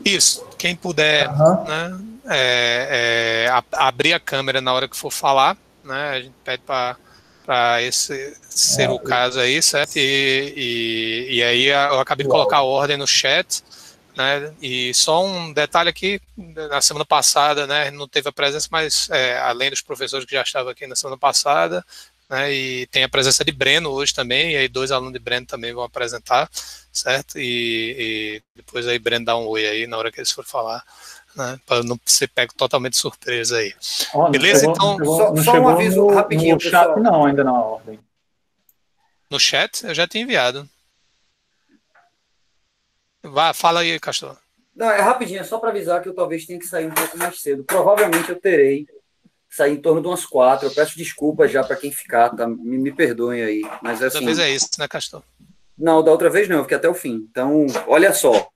Isso, quem puder, Aham. né, abrir a câmera na hora que for falar, né, a gente pede para esse ser o Ah, caso aí, certo? E aí eu acabei de o colocar a áudio. ordem no chat, né? E só um detalhe aqui, na semana passada, né, não teve a presença, mas além dos professores que já estavam aqui na semana passada, né, e tem a presença de Breno hoje também, e aí 2 alunos de Breno também vão apresentar, certo? E depois aí Breno dá um oi aí na hora que eles for falar, né, para não ser pego totalmente de surpresa aí. Ó, Beleza? Então, não Só um chegou aviso no rapidinho, chat, pessoal. não, ainda na ordem. no chat eu já tinha enviado. Vá, fala aí, Castor. Não, é rapidinho, é só para avisar que eu talvez tenha que sair um pouco mais cedo. Provavelmente eu terei que sair em torno de umas 4. Eu peço desculpas já para quem ficar, tá? Me perdoem aí. Mas Toda vez assim, é isso, né, Castor? não, da outra vez não, eu fiquei até o fim. Então, olha só.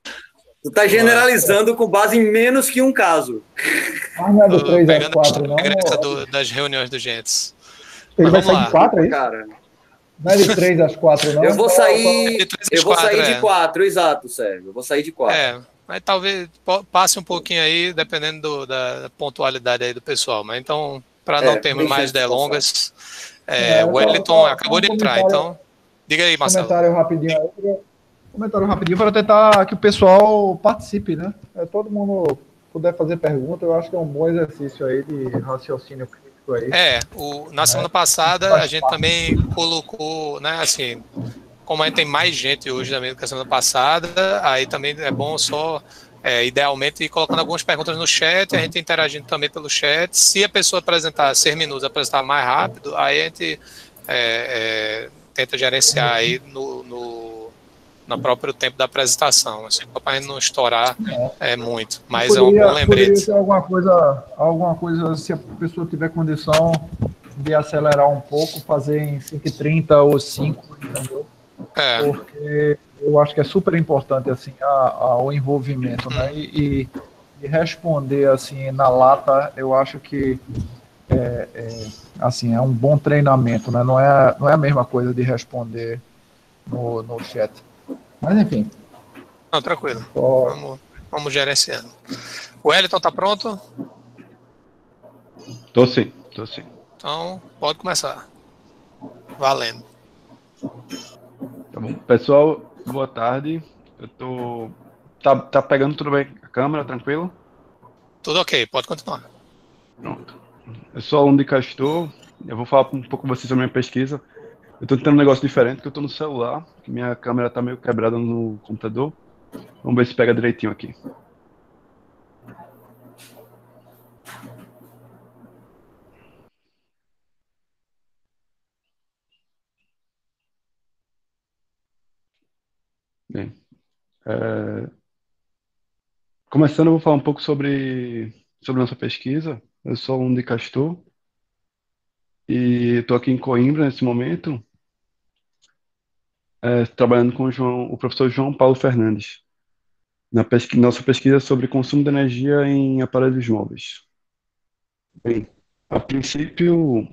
Tu tá Vou, generalizando com base em menos que um caso. Mas não é de vou 3 às pegando a 4 não? regra essa das reuniões do Gentes. Ele Mas vai vamos sair de lá. 4, Desculpa, é isso? cara. Não é de 3 às 4 Eu não? vou É sair, de 3 às eu vou 4, sair de é. 4, exato, Sérgio. Eu vou sair de 4. Mas talvez passe um pouquinho aí, dependendo da pontualidade aí do pessoal. Mas então, para não termos Tem mais chance de passar. delongas, É, o Wellington só acabou um de entrar, comentário, então diga aí, Marcelo. comentário rapidinho aí. Comentário rapidinho para tentar que o pessoal participe, né? Todo mundo puder fazer pergunta, eu acho que é um bom exercício aí de raciocínio crítico aí, Na semana né? passada a Faz gente parte. também colocou, né, assim, como a gente tem mais gente hoje também do que a semana passada, aí também é bom só, idealmente, ir colocando algumas perguntas no chat, a gente interagindo também pelo chat. Se a pessoa apresentar 6 minutos, apresentar mais rápido, aí a gente tenta gerenciar aí no próprio tempo da apresentação, assim, para a gente não estourar muito. E Mas é um bom poderia lembrete. ter alguma coisa, se a pessoa tiver condição de acelerar um pouco, fazer em 5:30 ou 5, entendeu? É, Porque eu acho que é super importante assim o envolvimento, né? E responder assim na lata, eu acho que assim é um bom treinamento, né? Não é a mesma coisa de responder no chat. Mas enfim, não, tranquilo. só Vamos gerenciando. O Wellington tá pronto? Tô sim. Então, pode começar. Valendo. Tá bom? Pessoal, boa tarde. Eu tô. Tá pegando tudo bem a câmera, tranquilo? Tudo ok, pode continuar. Pronto. Eu sou aluno de Castor. Eu vou falar um pouco com vocês sobre a minha pesquisa. Eu tô tentando um negócio diferente, que eu tô no celular, que minha câmera tá meio quebrada no computador. Vamos ver se pega direitinho aqui. Bem, é, começando, eu vou falar um pouco sobre nossa pesquisa. Eu sou aluno de Castor e estou aqui em Coimbra nesse momento, trabalhando com o professor João Paulo Fernandes, nossa pesquisa sobre consumo de energia em aparelhos móveis. Bem, a princípio,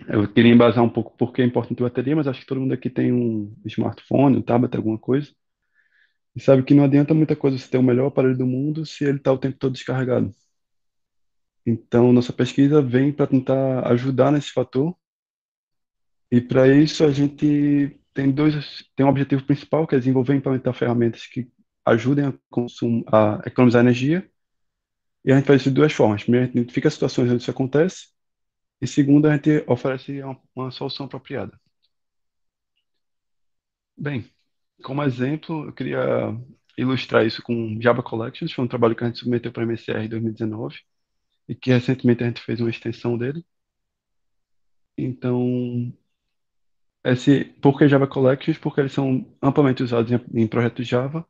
eu queria embasar um pouco porque é importante a bateria, mas acho que todo mundo aqui tem um smartphone, um tablet, alguma coisa, e sabe que não adianta muita coisa você ter o melhor aparelho do mundo se ele está o tempo todo descarregado. Então, nossa pesquisa vem para tentar ajudar nesse fator, e para isso a gente tem um objetivo principal, que é desenvolver e implementar ferramentas que ajudem a economizar energia, e a gente faz isso de duas formas. Primeiro, a gente identifica situações onde isso acontece, e segundo, a gente oferece uma solução apropriada. Bem, como exemplo, eu queria ilustrar isso com Java Collections, foi um trabalho que a gente submeteu para a MSR em 2019 e que recentemente a gente fez uma extensão dele. Então, por que Java Collections? Porque eles são amplamente usados em projetos Java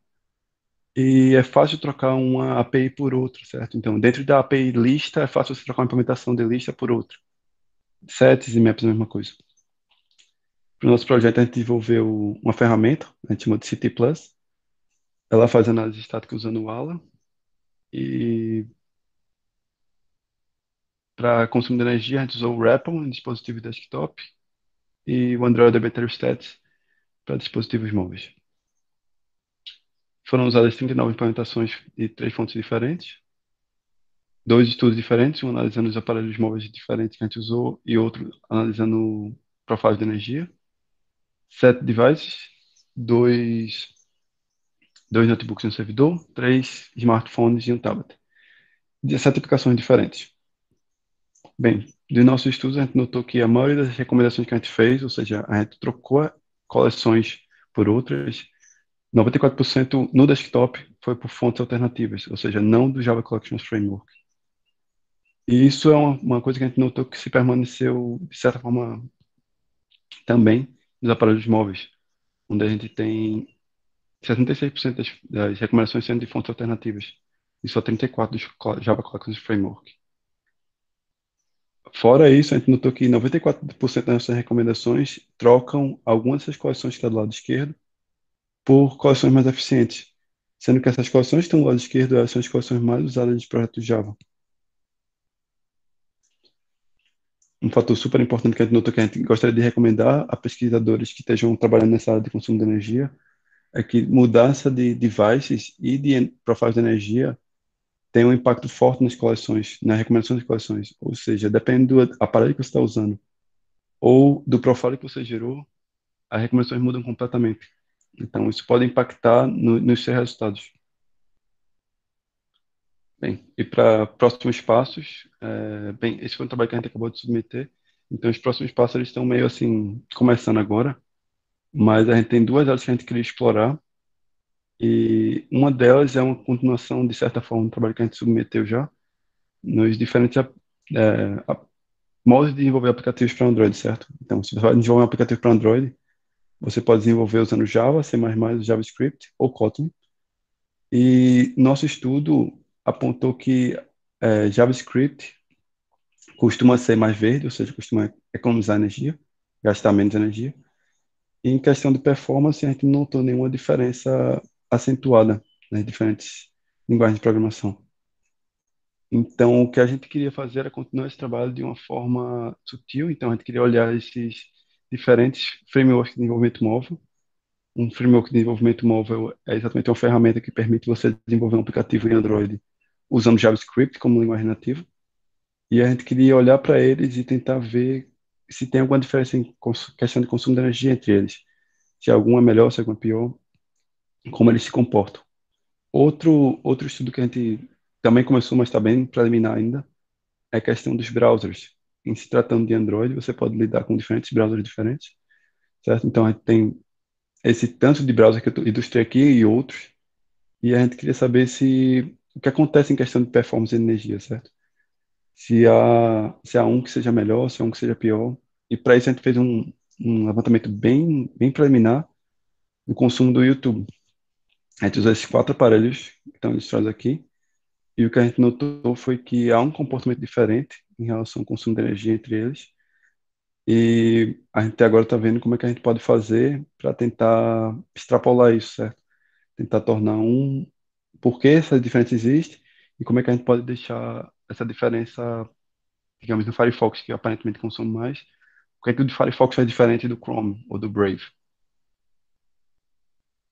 e é fácil trocar uma API por outra, certo? Então, dentro da API lista, é fácil você trocar uma implementação de lista por outra. Sets e maps, a mesma coisa. Para o nosso projeto, a gente desenvolveu uma ferramenta, a gente chama de City Plus. Ela faz análise estática usando o ALA e para consumo de energia, a gente usou o REPL em dispositivos desktop e o Android Battery Stats para dispositivos móveis. Foram usadas 39 implementações de 3 fontes diferentes, 2 estudos diferentes, um analisando os aparelhos móveis diferentes que a gente usou e outro analisando profiles de energia, 7 devices, 2 notebooks no servidor, 3 smartphones e um tablet. 17 aplicações diferentes. Bem, de nossos estudos, a gente notou que a maioria das recomendações que a gente fez, ou seja, a gente trocou coleções por outras, 94% no desktop foi por fontes alternativas, ou seja, não do Java Collections Framework. E isso é uma coisa que a gente notou que se permaneceu, de certa forma, também nos aparelhos móveis, onde a gente tem 76% das recomendações sendo de fontes alternativas e só 34% do Java Collections Framework. Fora isso, a gente notou que 94% das nossas recomendações trocam algumas dessas coleções que estão do lado esquerdo por coleções mais eficientes, sendo que essas coleções que estão do lado esquerdo elas são as coleções mais usadas de projetos Java. Um fator super importante que a gente notou que a gente gostaria de recomendar a pesquisadores que estejam trabalhando nessa área de consumo de energia é que mudança de devices e de profiles de energia tem um impacto forte nas coleções, na recomendação de coleções. Ou seja, depende do aparelho que você está usando ou do profile que você gerou, as recomendações mudam completamente. Então, isso pode impactar nos seus resultados. Bem, e para próximos passos, bem, esse foi um trabalho que a gente acabou de submeter. Então, os próximos passos eles estão meio assim, começando agora, mas a gente tem 2 áreas que a gente queria explorar. E uma delas é uma continuação, de certa forma, do trabalho que a gente submeteu já, nos diferentes modos de desenvolver aplicativos para Android, certo? Então, se você vai desenvolver um aplicativo para Android, você pode desenvolver usando Java, C++, JavaScript ou Kotlin. E nosso estudo apontou que JavaScript costuma ser mais verde, ou seja, costuma economizar energia, gastar menos energia. E em questão de performance, a gente não notou nenhuma diferença acentuada nas diferentes linguagens de programação. Então, o que a gente queria fazer era continuar esse trabalho de uma forma sutil. Então, a gente queria olhar esses diferentes frameworks de desenvolvimento móvel. Um framework de desenvolvimento móvel é exatamente uma ferramenta que permite você desenvolver um aplicativo em Android usando JavaScript como linguagem nativa. E a gente queria olhar para eles e tentar ver se tem alguma diferença em questão de consumo de energia entre eles. Se algum é melhor, se algum é pior, como eles se comportam. Outro estudo que a gente também começou, mas está bem preliminar ainda, é a questão dos browsers. Em se tratando de Android, você pode lidar com diferentes browsers diferentes, certo? Então, a gente tem esse tanto de browser que eu ilustrei aqui e outros, e a gente queria saber o que acontece em questão de performance e energia, certo? Se há um que seja melhor, se há um que seja pior. E para isso a gente fez um levantamento bem preliminar do consumo do YouTube. A gente usou esses 4 aparelhos que estão ilustrados aqui, e o que a gente notou foi que há um comportamento diferente em relação ao consumo de energia entre eles. E a gente agora está vendo como é que a gente pode fazer para tentar extrapolar isso, certo? Tentar tornar por que essa diferença existe e como é que a gente pode deixar essa diferença, digamos, no Firefox, que aparentemente consome mais, o que é que o Firefox é diferente do Chrome ou do Brave?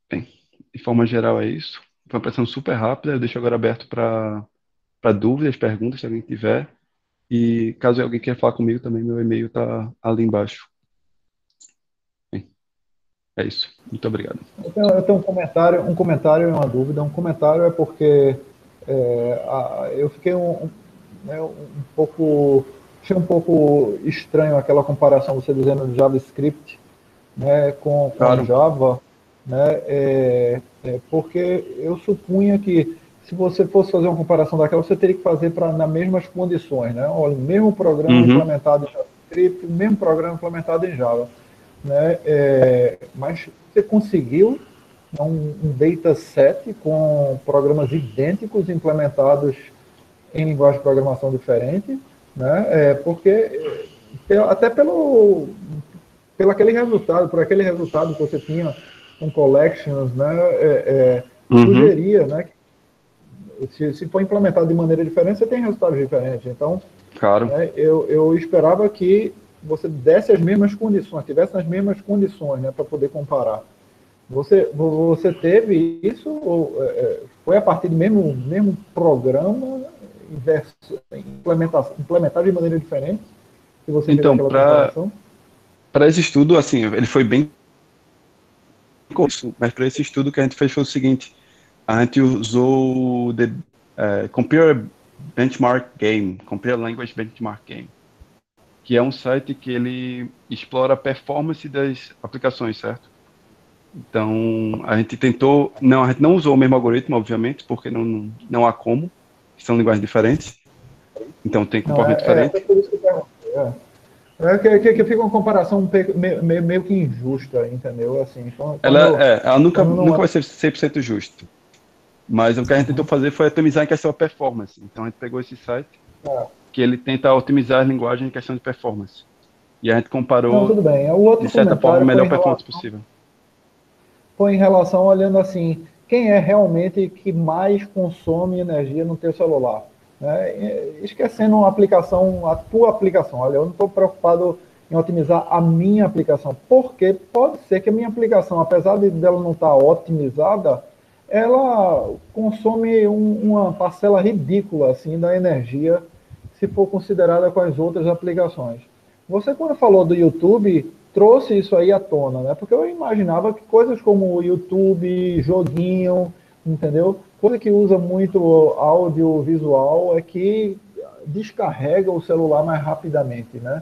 Bem, de forma geral é isso. Foi uma apresentação super rápida, eu deixo agora aberto para dúvidas, perguntas, se alguém tiver. E caso alguém queira falar comigo também, meu e-mail está ali embaixo. Bem, é isso. Muito obrigado. Eu tenho um comentário e uma dúvida. Um comentário é porque eu fiquei achei um pouco estranho aquela comparação, você dizendo de JavaScript, né, com Claro. Java, né, porque eu supunha que se você fosse fazer uma comparação daquela, você teria que fazer nas mesmas condições, né? Olha, o mesmo programa implementado em JavaScript, o mesmo programa implementado em Java, né? Mas você conseguiu um dataset com programas idênticos implementados em linguagem de programação diferente, né? Porque até por aquele resultado que você tinha com collections, né? Sugeria, né? Se for implementado de maneira diferente, você tem resultados diferentes. Então, claro. Eu esperava que você desse as mesmas condições, tivesse as mesmas condições, né, para poder comparar. Você teve isso? Ou, foi a partir do mesmo programa, implementado de maneira diferente, que você fez Então, aquela comparação? para esse estudo, assim, ele foi bem curso, mas para esse estudo que a gente fez foi o seguinte: a gente usou o Compare Benchmark Game, Compare Language Benchmark Game, que é um site que ele explora a performance das aplicações, certo? Então, a gente não usou o mesmo algoritmo, obviamente, porque não há como, são linguagens diferentes, então tem Não, comportamento diferente. foi por isso que eu perguntei. Que fica uma comparação meio que injusta, entendeu? Assim, Ela nunca, quando não nunca é. vai ser 100% justo, mas o que a gente tentou fazer foi otimizar em questão da performance. Então, a gente pegou esse site, que ele tenta otimizar as linguagens em questão de performance. E a gente Não, comparou, tudo bem. O outro de certa forma, a comentário melhor performance possível. foi em relação olhando assim, quem é realmente que mais consome energia no teu celular, né? Esquecendo a tua aplicação. Olha, eu não estou preocupado em otimizar a minha aplicação, porque pode ser que a minha aplicação, apesar dela não estar otimizada, ela consome uma parcela ridícula assim da energia, se for considerada com as outras aplicações. Você, quando falou do YouTube, trouxe isso aí à tona, né? Porque eu imaginava que coisas como o YouTube, joguinho, entendeu? Coisa que usa muito audiovisual é que descarrega o celular mais rapidamente, né?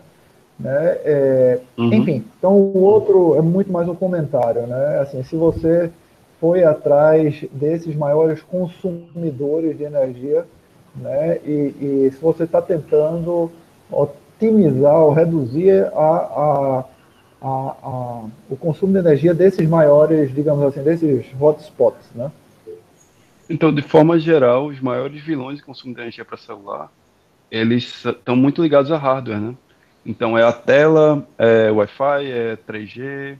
Enfim, então o outro é muito mais um comentário, né? Assim, se você foi atrás desses maiores consumidores de energia, né? E se você está tentando otimizar ou reduzir o consumo de energia desses maiores, digamos assim, desses hotspots, né? Então, de forma geral, os maiores vilões de consumo de energia para celular, eles estão muito ligados a hardware, né? Então, é a tela, é Wi-Fi, é 3G,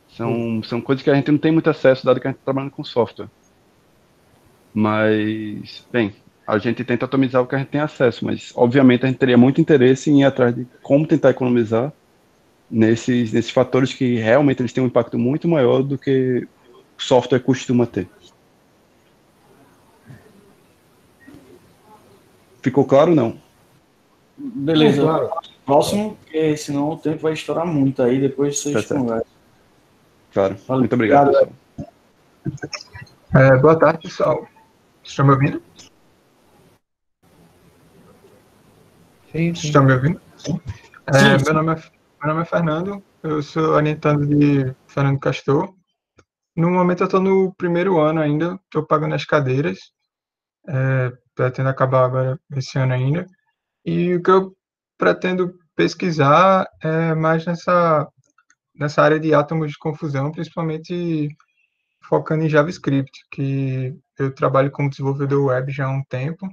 são coisas que a gente não tem muito acesso, dado que a gente está trabalhando com software. Mas, bem, a gente tenta otimizar o que a gente tem acesso, mas, obviamente, a gente teria muito interesse em ir atrás de como tentar economizar nesses fatores que realmente eles têm um impacto muito maior do que o software costuma ter. Ficou claro, não? Beleza. Claro. Próximo, porque senão o tempo vai estourar muito aí, depois vocês Tá certo. conversam. Claro. Valeu. Muito obrigado, pessoal. Boa tarde, pessoal. Vocês estão me ouvindo? Sim, Vocês sim. estão me ouvindo? Sim. Meu nome é Fernando, eu sou orientando de Fernando Castor. No momento eu estou no primeiro ano ainda, estou pagando as cadeiras, pretendo acabar agora esse ano ainda. E o que eu pretendo pesquisar é mais nessa área de átomos de confusão, principalmente focando em JavaScript, que eu trabalho como desenvolvedor web já há um tempo,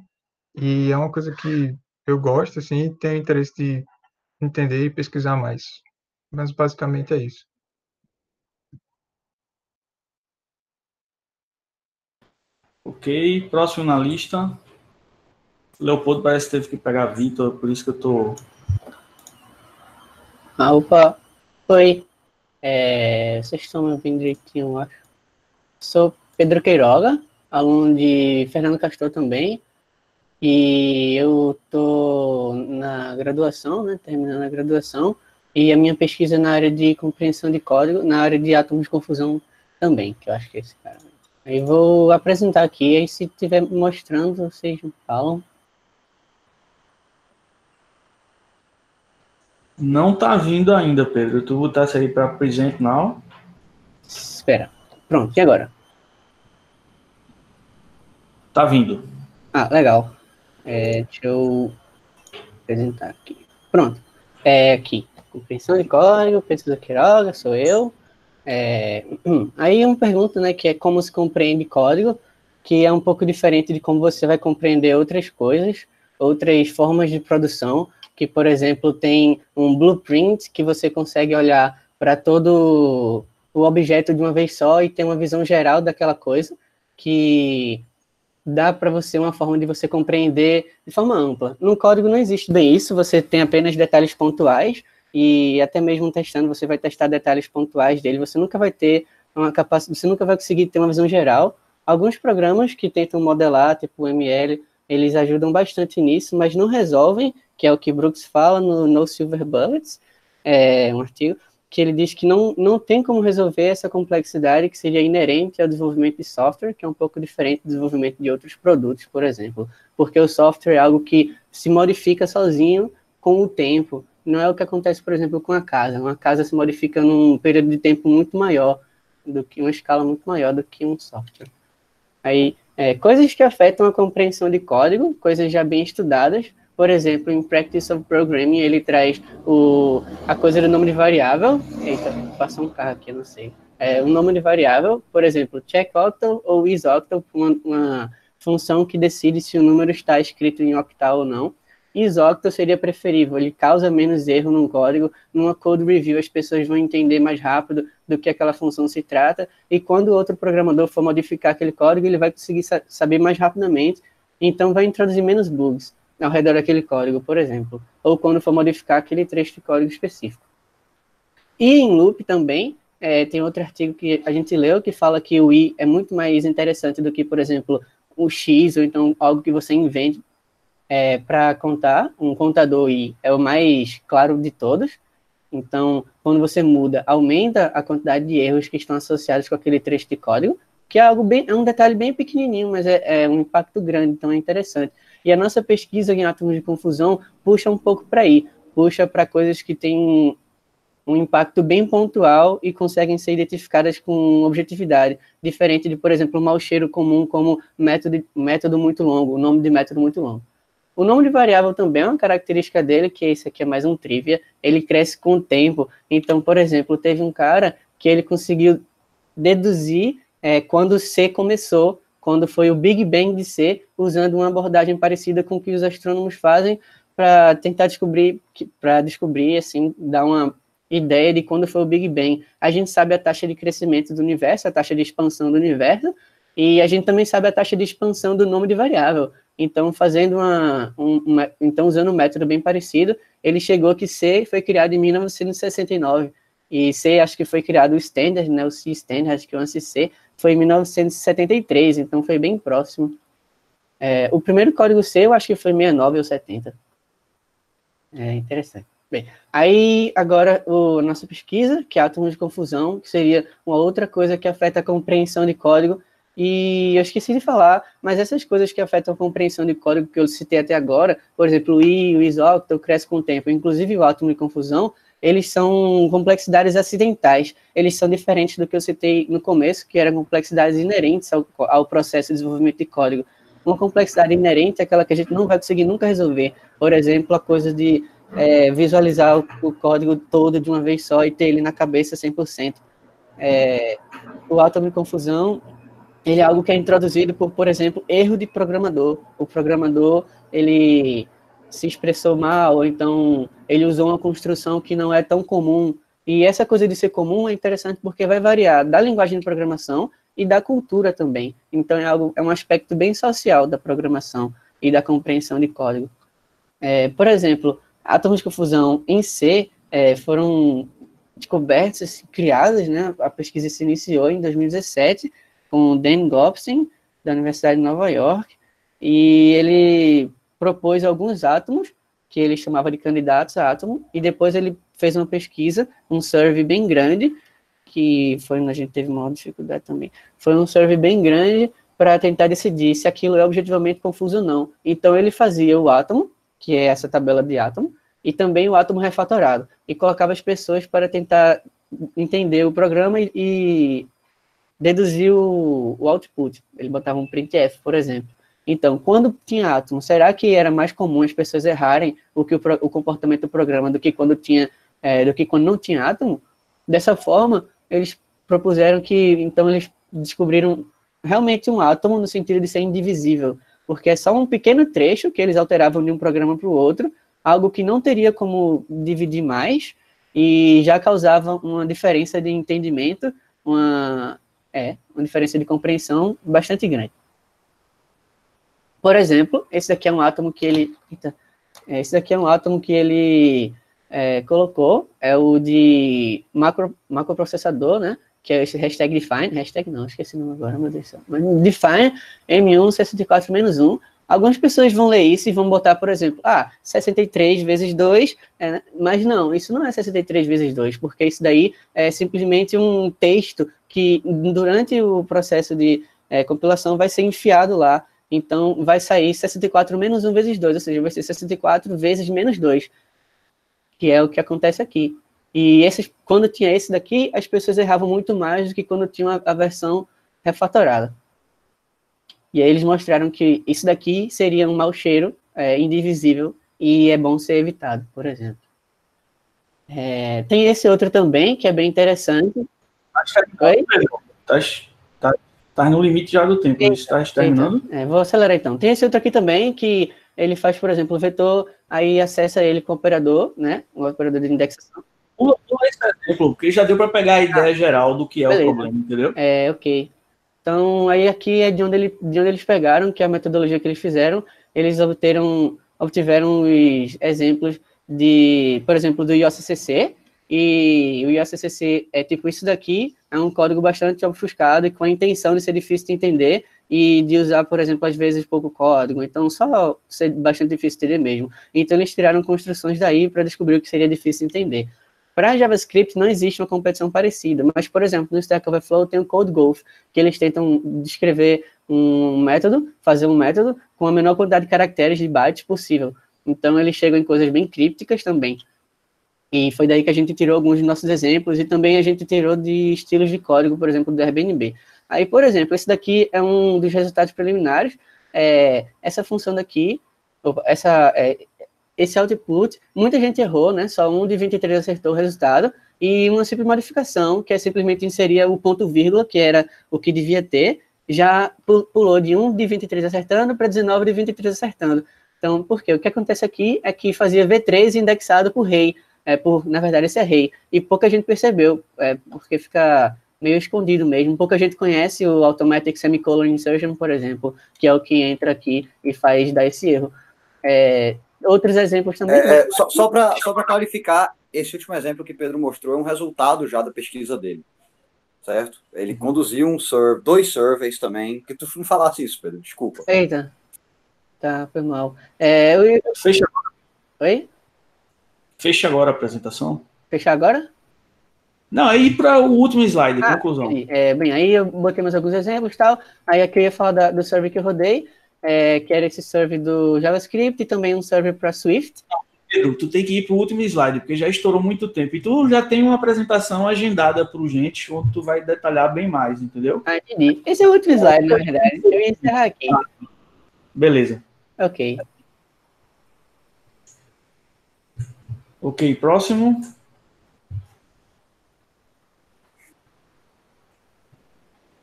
e é uma coisa que eu gosto, assim, e tenho interesse de entender e pesquisar mais. Mas basicamente é isso. Ok, próximo na lista. Leopoldo parece que teve que pegar Vitor, por isso que eu tô. Opa, oi. Vocês estão me ouvindo direitinho, eu acho. Sou Pedro Queiroga, aluno de Fernando Castor também. E eu tô na graduação, né? Terminando a graduação. E a minha pesquisa é na área de compreensão de código, na área de átomos de confusão também, que eu acho que é esse cara. Aí vou apresentar aqui, aí se estiver mostrando, vocês falam. Não tá vindo ainda, Pedro. Tu botasse aí para Present Now. Espera. Pronto, e agora? Tá vindo. Legal. Deixa eu apresentar aqui. Pronto. Aqui. Compreensão de código, Pedro Queiroga, sou eu. Aí uma pergunta, né, que é como se compreende código, que é um pouco diferente de como você vai compreender outras coisas, outras formas de produção, que, por exemplo, tem um blueprint que você consegue olhar para todo o objeto de uma vez só e ter uma visão geral daquela coisa, que dá para você uma forma de você compreender de forma ampla. No código não existe bem isso, você tem apenas detalhes pontuais, e até mesmo testando, você vai testar detalhes pontuais dele, você nunca vai ter você nunca vai conseguir ter uma visão geral. Alguns programas que tentam modelar, tipo o ML, eles ajudam bastante nisso, mas não resolvem, que é o que Brooks fala no Silver Bullets, um artigo, que ele diz que não tem como resolver essa complexidade que seria inerente ao desenvolvimento de software, que é um pouco diferente do desenvolvimento de outros produtos, por exemplo, porque o software é algo que se modifica sozinho com o tempo. Não é o que acontece, por exemplo, com a casa. Uma casa se modifica num período de tempo muito maior, uma escala muito maior do que um software. Aí, coisas que afetam a compreensão de código, coisas já bem estudadas. Por exemplo, em Practice of Programming, ele traz a coisa do nome de variável. Eita, passou um carro aqui, eu não sei. Um nome de variável, por exemplo, checkoctal ou isoctal, uma função que decide se o número está escrito em octal ou não. Isoctal seria preferível, ele causa menos erro no código. Numa code review, as pessoas vão entender mais rápido do que aquela função se trata, e quando outro programador for modificar aquele código, ele vai conseguir saber mais rapidamente, então vai introduzir menos bugs ao redor daquele código, por exemplo, ou quando for modificar aquele trecho de código específico. E em loop também, tem outro artigo que a gente leu que fala que o i é muito mais interessante do que, por exemplo, o x, ou então algo que você invente para contar. Um contador i é o mais claro de todos. Então, quando você muda, aumenta a quantidade de erros que estão associados com aquele trecho de código, que é um detalhe bem pequenininho, mas é um impacto grande, então é interessante. E a nossa pesquisa em átomos de confusão puxa um pouco para aí, puxa para coisas que têm um impacto bem pontual e conseguem ser identificadas com objetividade, diferente de, por exemplo, um mau cheiro comum como método muito longo, o nome de método muito longo. O nome de variável também é uma característica dele, que esse aqui é mais um trivia, ele cresce com o tempo. Então, por exemplo, teve um cara que ele conseguiu deduzir quando C começou, quando foi o Big Bang de C, usando uma abordagem parecida com o que os astrônomos fazem para tentar descobrir, assim, dar uma ideia de quando foi o Big Bang. A gente sabe a taxa de crescimento do universo, a taxa de expansão do universo, e a gente também sabe a taxa de expansão do nome de variável. Então, então, usando um método bem parecido, ele chegou que C foi criado em 1969, e C, acho que foi criado o Standard, né, o C Standard, acho que o ANSI C, foi em 1973, então foi bem próximo. O primeiro código C, eu acho que foi 69 ou 70. Interessante. Bem, aí agora a nossa pesquisa, que é átomos de confusão, que seria uma outra coisa que afeta a compreensão de código, e eu esqueci de falar, mas essas coisas que afetam a compreensão de código que eu citei até agora, por exemplo, o i, o isoctal, cresce com o tempo, inclusive o átomo de confusão, eles são complexidades acidentais, eles são diferentes do que eu citei no começo, que eram complexidades inerentes ao processo de desenvolvimento de código. Uma complexidade inerente é aquela que a gente não vai conseguir nunca resolver, por exemplo, a coisa de visualizar o código todo de uma vez só e ter ele na cabeça 100%. O átomo de confusão, ele é algo que é introduzido por exemplo, erro de programador. O programador, ele se expressou mal, ou então ele usou uma construção que não é tão comum. E essa coisa de ser comum é interessante porque vai variar da linguagem de programação e da cultura também. Então é um aspecto bem social da programação e da compreensão de código. Por exemplo, átomos de confusão em C foram descobertas, criadas, né? A pesquisa se iniciou em 2017 com Dan Gopsin, da Universidade de Nova York, e ele propôs alguns átomos, que ele chamava de candidatos a átomo, e depois ele fez uma pesquisa, um survey bem grande, que foi onde a gente teve maior dificuldade também. Foi um survey bem grande para tentar decidir se aquilo é objetivamente confuso ou não. Então ele fazia o átomo, que é essa tabela de átomo, e também o átomo refatorado, e colocava as pessoas para tentar entender o programa e deduzir o output. Ele botava um printf, por exemplo. Então, quando tinha átomo, será que era mais comum as pessoas errarem o comportamento do programa do que quando não tinha átomo? Dessa forma, eles propuseram que, então, eles descobriram realmente um átomo no sentido de ser indivisível, porque é só um pequeno trecho que eles alteravam de um programa para o outro, algo que não teria como dividir mais, e já causava uma diferença de entendimento, uma diferença de compreensão bastante grande. Por exemplo, esse daqui é um átomo que ele... colocou, é o de macroprocessador, né? que é esse hashtag define, hashtag não, esqueci o nome agora, meu Deus do céu, mas define M1 64-1, algumas pessoas vão ler isso e vão botar, por exemplo, 63 vezes 2, mas não, isso não é 63 vezes 2, porque isso daí é simplesmente um texto que durante o processo de compilação vai ser enfiado lá, então vai sair 64 menos 1 vezes 2, ou seja, vai ser 64 vezes menos 2, que é o que acontece aqui. E quando tinha esse daqui, as pessoas erravam muito mais do que quando tinha a versão refatorada. E aí eles mostraram que isso daqui seria um mau cheiro indivisível e é bom ser evitado, por exemplo. Tem esse outro também, que é bem interessante. Oi? Tá no limite já do tempo, está terminando? Vou acelerar então. Tem esse outro aqui também, que ele faz, por exemplo, o vetor, aí acessa ele com o operador, né? O operador de indexação. Pula esse exemplo, porque já deu para pegar a ideia geral do que é o problema, entendeu? Ok. Então, aí aqui é de onde eles pegaram, que é a metodologia que eles fizeram, eles obtiveram os exemplos por exemplo, do IOCCC, e o IOCCC é tipo isso daqui, é um código bastante obfuscado e com a intenção de ser difícil de entender e de usar, por exemplo, às vezes pouco código, então só ser bastante difícil de entender mesmo. Então eles tiraram construções daí para descobrir o que seria difícil de entender. Para JavaScript não existe uma competição parecida, mas, por exemplo, no Stack Overflow tem o Code Golf, que eles tentam descrever fazer um método com a menor quantidade de caracteres de bytes possível. Então eles chegam em coisas bem crípticas também. E foi daí que a gente tirou alguns dos nossos exemplos e também a gente tirou de estilos de código, por exemplo, do Airbnb. Aí, por exemplo, esse daqui é um dos resultados preliminares. Essa função daqui, esse output, muita gente errou, né? Só 1 de 23 acertou o resultado. E uma simples modificação, que é simplesmente inserir o ponto vírgula, que era o que devia ter, já pulou de 1 de 23 acertando para 19 de 23 acertando. Então, por quê? O que acontece aqui é que fazia V3 indexado por rei. Na verdade, esse é rei. E pouca gente percebeu, porque fica meio escondido mesmo. Pouca gente conhece o Automatic Semicolon Insertion, por exemplo, que é o que entra aqui e faz dar esse erro. Outros exemplos também. Só para clarificar, esse último exemplo que Pedro mostrou é um resultado já da pesquisa dele, certo? Ele conduziu dois surveys também, que tu não falasse isso, Pedro, desculpa. Eita, tá, foi mal. Fecha agora. Oi? Fecha agora a apresentação. Fechar agora? Não, aí para o último slide, conclusão. Bem, aí eu botei mais alguns exemplos e tal. Aí aqui eu ia falar do server que eu rodei, que era esse server do JavaScript e também um server para Swift. Pedro, tu tem que ir para o último slide, porque já estourou muito tempo. E tu já tem uma apresentação agendada para gente, onde tu vai detalhar bem mais, entendeu? Entendi. Esse é o último slide, na verdade. Eu ia encerrar aqui. Beleza. Ok. Ok, próximo.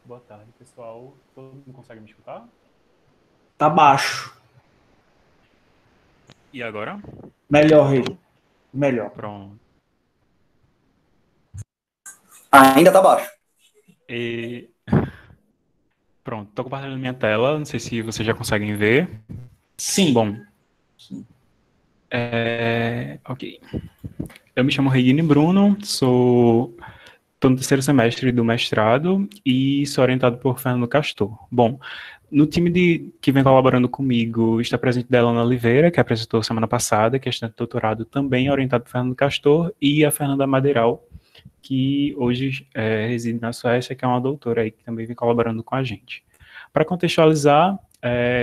Boa tarde, pessoal. Todo mundo consegue me escutar? Tá baixo. E agora? Melhor, Rei. Melhor. Pronto. Ainda tá baixo. Pronto, tô compartilhando minha tela. Não sei se vocês já conseguem ver. Sim. Bom. Ok. Eu me chamo Regine Bruno, estou no terceiro semestre do mestrado e sou orientado por Fernando Castor. Bom, no time que vem colaborando comigo está presente Delana Oliveira, que apresentou semana passada, que é estudante de doutorado também orientado por Fernando Castor, e a Fernanda Madeiral, que hoje reside na Suécia, que é uma doutora aí que também vem colaborando com a gente. Para contextualizar,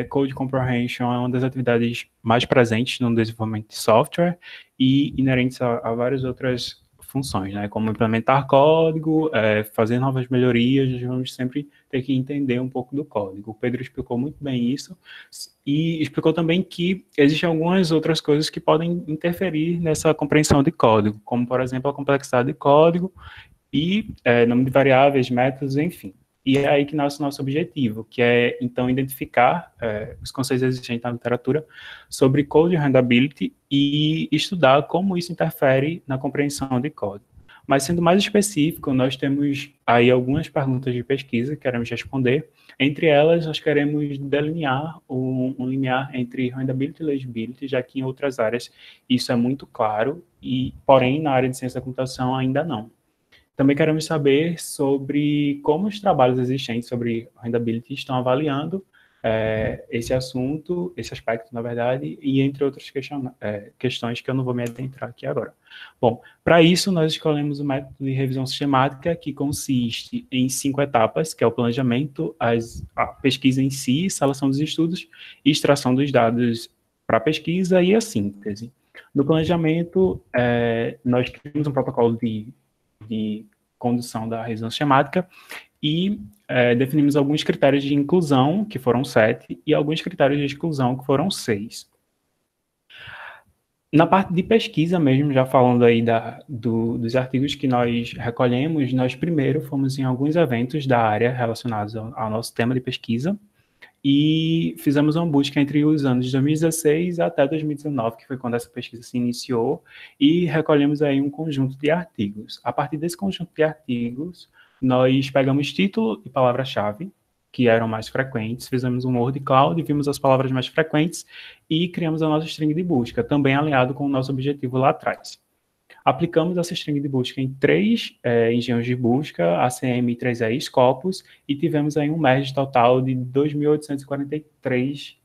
Code Comprehension é uma das atividades mais presentes no desenvolvimento de software e inerentes a várias outras funções, né? Como implementar código, fazer novas melhorias, nós vamos sempre ter que entender um pouco do código. O Pedro explicou muito bem isso e explicou também que existem algumas outras coisas que podem interferir nessa compreensão de código, como, por exemplo, a complexidade de código e nome de variáveis, métodos, enfim. E é aí que nasce o nosso objetivo, que é, então, identificar os conceitos existentes na literatura sobre code readability e estudar como isso interfere na compreensão de código. Mas, sendo mais específico, nós temos aí algumas perguntas de pesquisa que queremos responder. Entre elas, nós queremos delinear um limiar entre readability e legibility, já que em outras áreas isso é muito claro, porém, na área de ciência da computação ainda não. Também queremos saber sobre como os trabalhos existentes sobre Rendability estão avaliando esse assunto, esse aspecto, na verdade, e entre outras questões que eu não vou me adentrar aqui agora. Bom, para isso, nós escolhemos o método de revisão sistemática, que consiste em 5 etapas, que é o planejamento, a pesquisa em si, seleção dos estudos, extração dos dados para a pesquisa e a síntese. No planejamento, nós criamos um protocolo de condução da revisão sistemática e definimos alguns critérios de inclusão, que foram 7, e alguns critérios de exclusão, que foram 6. Na parte de pesquisa mesmo, já falando aí dos artigos que nós recolhemos, nós primeiro fomos em alguns eventos da área relacionados ao nosso tema de pesquisa e fizemos uma busca entre os anos de 2016 até 2019, que foi quando essa pesquisa se iniciou, e recolhemos aí um conjunto de artigos. A partir desse conjunto de artigos, nós pegamos título e palavra-chave, que eram mais frequentes, fizemos um word cloud, vimos as palavras mais frequentes e criamos a nossa string de busca, também alinhado com o nosso objetivo lá atrás. Aplicamos essa string de busca em 3 engenhos de busca, ACM e 3E Scopus, e tivemos aí um merge total de 2.843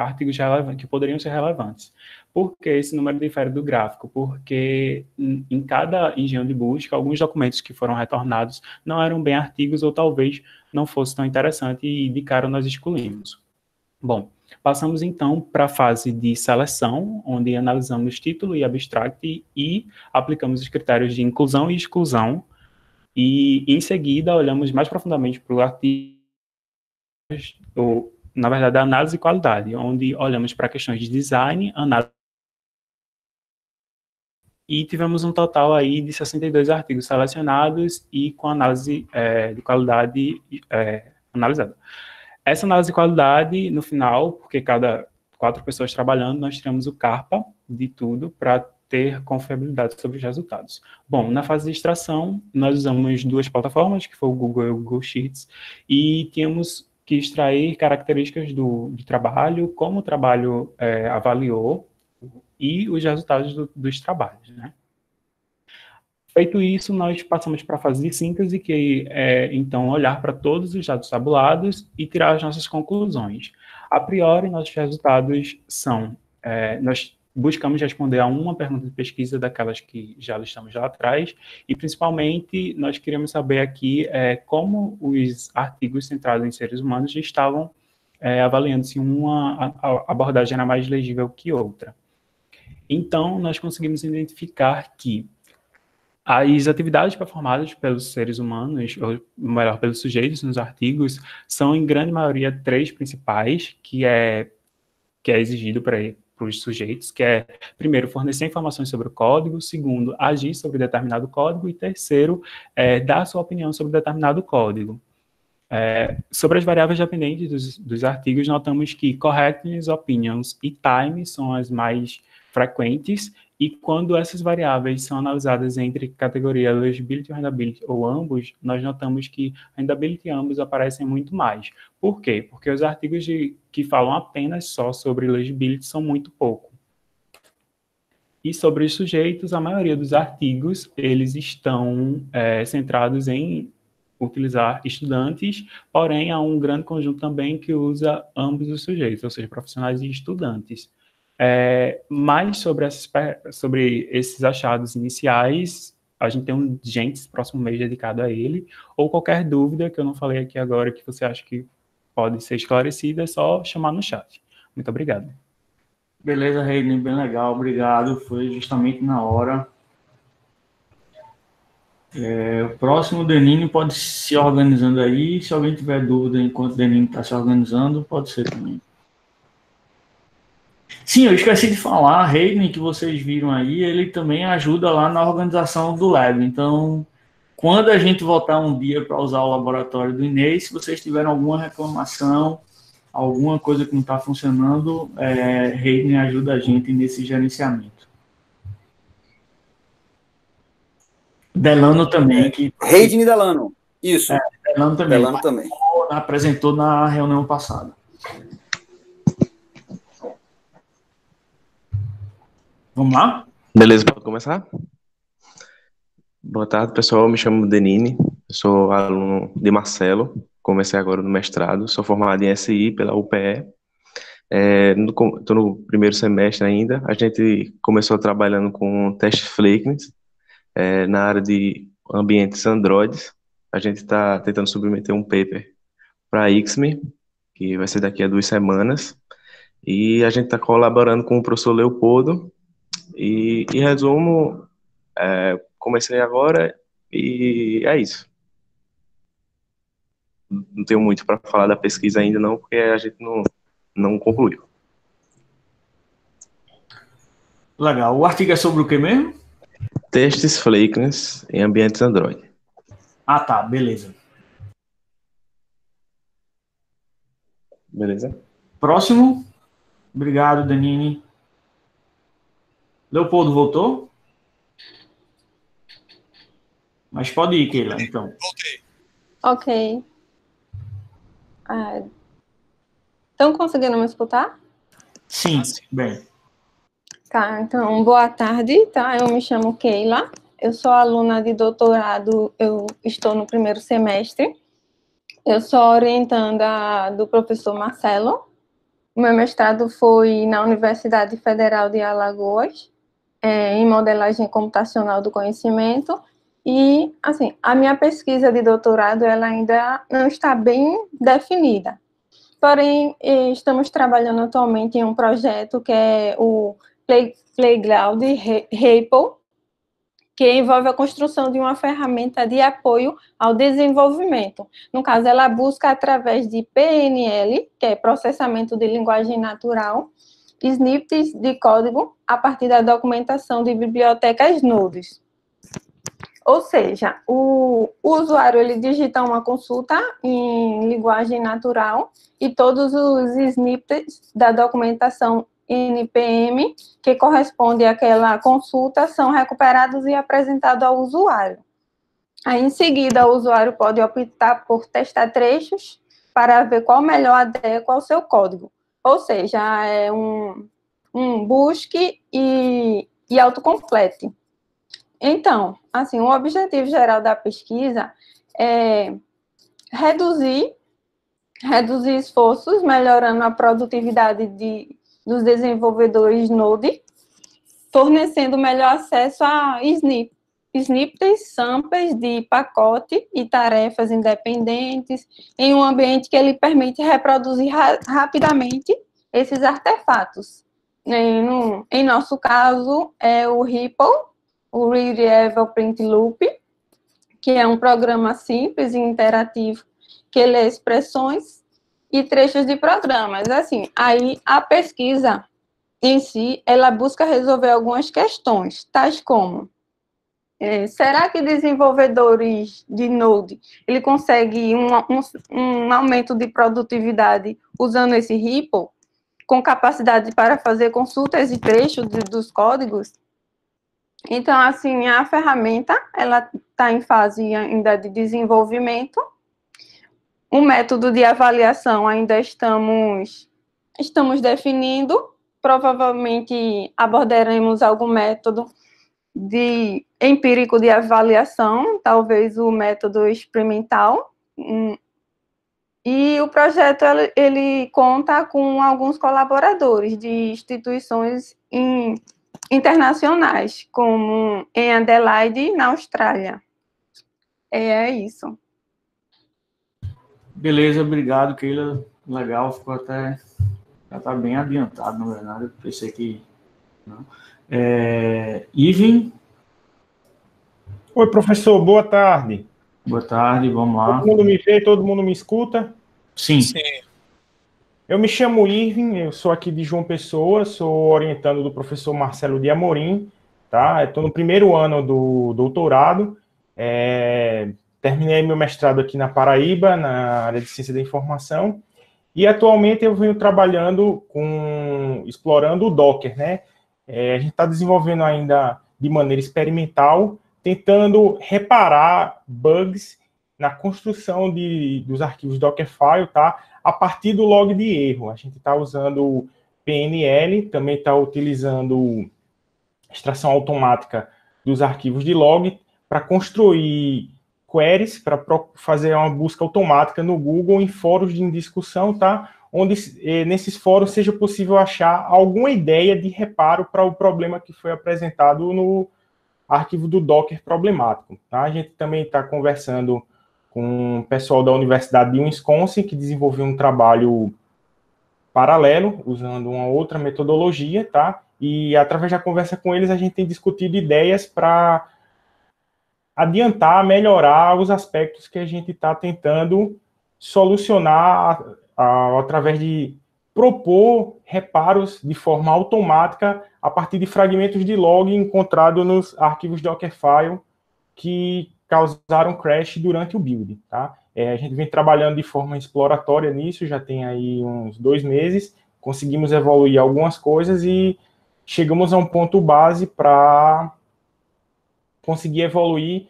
artigos que poderiam ser relevantes. Por que esse número difere do gráfico? Porque em cada engenho de busca, alguns documentos que foram retornados não eram bem artigos ou talvez não fosse tão interessante e de cara nós excluímos. Bom, passamos então para a fase de seleção, onde analisamos título e abstract e aplicamos os critérios de inclusão e exclusão, e em seguida olhamos mais profundamente para o artigo, ou na verdade a análise e qualidade, onde olhamos para questões de design, análise, e tivemos um total aí de 62 artigos selecionados e com análise de qualidade analisada. Essa análise de qualidade, no final, porque cada 4 pessoas trabalhando, nós tiramos o CARPA de tudo para ter confiabilidade sobre os resultados. Bom, na fase de extração, nós usamos 2 plataformas, que foi o Google e o Google Sheets, e tínhamos que extrair características do trabalho, como o trabalho avaliou, e os resultados dos trabalhos, né? Feito isso, nós passamos para a fase de síntese, que é, então, olhar para todos os dados tabulados e tirar as nossas conclusões. A priori, nossos resultados são, nós buscamos responder a uma pergunta de pesquisa daquelas que já listamos lá atrás, e principalmente nós queríamos saber aqui como os artigos centrados em seres humanos estavam avaliando se uma abordagem era mais legível que outra. Então, nós conseguimos identificar que as atividades performadas pelos seres humanos, ou melhor, pelos sujeitos nos artigos, são, em grande maioria, 3 principais, que é exigido para os sujeitos, que é, primeiro, fornecer informações sobre o código, segundo, agir sobre determinado código, e terceiro, dar sua opinião sobre determinado código. Sobre as variáveis dependentes dos artigos, notamos que correctness, opinions e time são as mais frequentes, e quando essas variáveis são analisadas entre categoria legibility ou rendability, ou ambos, nós notamos que rendability e ambos aparecem muito mais. Por quê? Porque os artigos que falam apenas só sobre legibility são muito pouco. E sobre os sujeitos, a maioria dos artigos, eles estão centrados em utilizar estudantes, porém há um grande conjunto também que usa ambos os sujeitos, ou seja, profissionais e estudantes. Mais sobre esses achados iniciais, a gente tem um Gentes próximo mês dedicado a ele, ou qualquer dúvida que eu não falei aqui agora que você acha que pode ser esclarecida, é só chamar no chat. Muito obrigado. Beleza, Reine, bem legal, obrigado, foi justamente na hora. O próximo, Denine, pode se organizando aí, se alguém tiver dúvida enquanto o Denine está se organizando, pode ser também. Sim, eu esqueci de falar, Reine, que vocês viram aí, ele também ajuda lá na organização do lab. Então, quando a gente voltar um dia para usar o laboratório do Inês, se vocês tiverem alguma reclamação, alguma coisa que não está funcionando, Reine ajuda a gente nesse gerenciamento. Delano também. Reine Delano, isso. Delano também. Delano também. Apresentou na reunião passada. Vamos lá? Beleza, pode começar? Boa tarde, pessoal. Eu me chamo Denini, eu sou aluno de Marcelo, comecei agora no mestrado, sou formado em SI pela UPE. Estou no primeiro semestre ainda. A gente começou trabalhando com testes Flakens na área de ambientes Androids. A gente está tentando submeter um paper para a IXME, que vai ser daqui a 2 semanas. E a gente está colaborando com o professor Leopoldo. E, em resumo, comecei agora e é isso. Não tenho muito para falar da pesquisa ainda não, porque a gente não concluiu. Legal. O artigo é sobre o que mesmo? Testes Flakens em ambientes Android. Ah, tá. Beleza. Beleza? Próximo. Obrigado, Danini. Leopoldo voltou? Mas pode ir, Keila, então. Voltei. Ok. Estão conseguindo me escutar? Sim, bem. Tá, então, boa tarde, tá? Eu me chamo Keila, eu sou aluna de doutorado, eu estou no primeiro semestre. Eu sou orientanda do professor Marcelo. O meu mestrado foi na Universidade Federal de Alagoas, em modelagem computacional do conhecimento. E, assim, a minha pesquisa de doutorado, ela ainda não está bem definida. Porém, estamos trabalhando atualmente em um projeto que é o Playground Ripple, que envolve a construção de uma ferramenta de apoio ao desenvolvimento. No caso, ela busca através de PNL, que é processamento de linguagem natural, snippets de código a partir da documentação de bibliotecas Nodes. Ou seja, o usuário ele digita uma consulta em linguagem natural e todos os snippets da documentação NPM que corresponde àquela consulta são recuperados e apresentados ao usuário. Aí, em seguida, o usuário pode optar por testar trechos para ver qual melhor adequa ao seu código. Ou seja, é um busque e autocomplete. Então, assim, o objetivo geral da pesquisa é reduzir esforços, melhorando a produtividade dos desenvolvedores Node, fornecendo melhor acesso a snippets, samples de pacote e tarefas independentes em um ambiente que ele permite reproduzir rapidamente esses artefatos. Em nosso caso, é o Ripple, o Readable Print Loop, que é um programa simples e interativo que lê expressões e trechos de programas. Assim, aí a pesquisa em si, ela busca resolver algumas questões, tais como, será que desenvolvedores de Node, ele consegue um aumento de produtividade usando esse Ripple, com capacidade para fazer consultas e trechos dos códigos? Então, assim, a ferramenta, ela está em fase ainda de desenvolvimento. O método de avaliação ainda estamos definindo. Provavelmente abordaremos algum método empírico de avaliação, talvez o método experimental. E o projeto, ele conta com alguns colaboradores de instituições internacionais, como em Adelaide, na Austrália. É isso. Beleza, obrigado, Keila. Legal, ficou até... Já está bem adiantado, na verdade. Eu pensei que... Não. Ivan? Oi, professor, boa tarde. Boa tarde, vamos lá. Todo mundo me vê, todo mundo me escuta? Sim. Eu me chamo Irving, eu sou aqui de João Pessoa, sou orientando do professor Marcelo de Amorim, tá? Estou no primeiro ano do doutorado, terminei meu mestrado aqui na Paraíba, na área de Ciência da Informação, e atualmente eu venho trabalhando explorando o Docker, né? A gente está desenvolvendo ainda de maneira experimental, tentando reparar bugs na construção dos arquivos Dockerfile, tá? A partir do log de erro. A gente está usando o PNL, também está utilizando extração automática dos arquivos de log para construir queries, para fazer uma busca automática no Google em fóruns de discussão, tá? Onde nesses fóruns seja possível achar alguma ideia de reparo para o problema que foi apresentado no arquivo do Docker problemático, tá? A gente também está conversando com o pessoal da Universidade de Wisconsin, que desenvolveu um trabalho paralelo, usando uma outra metodologia, tá? E através da conversa com eles, a gente tem discutido ideias para adiantar, melhorar os aspectos que a gente está tentando solucionar através de propor reparos de forma automática a partir de fragmentos de log encontrados nos arquivos Dockerfile que causaram crash durante o build, tá? A gente vem trabalhando de forma exploratória nisso, já tem aí uns 2 meses, conseguimos evoluir algumas coisas e chegamos a um ponto base para conseguir evoluir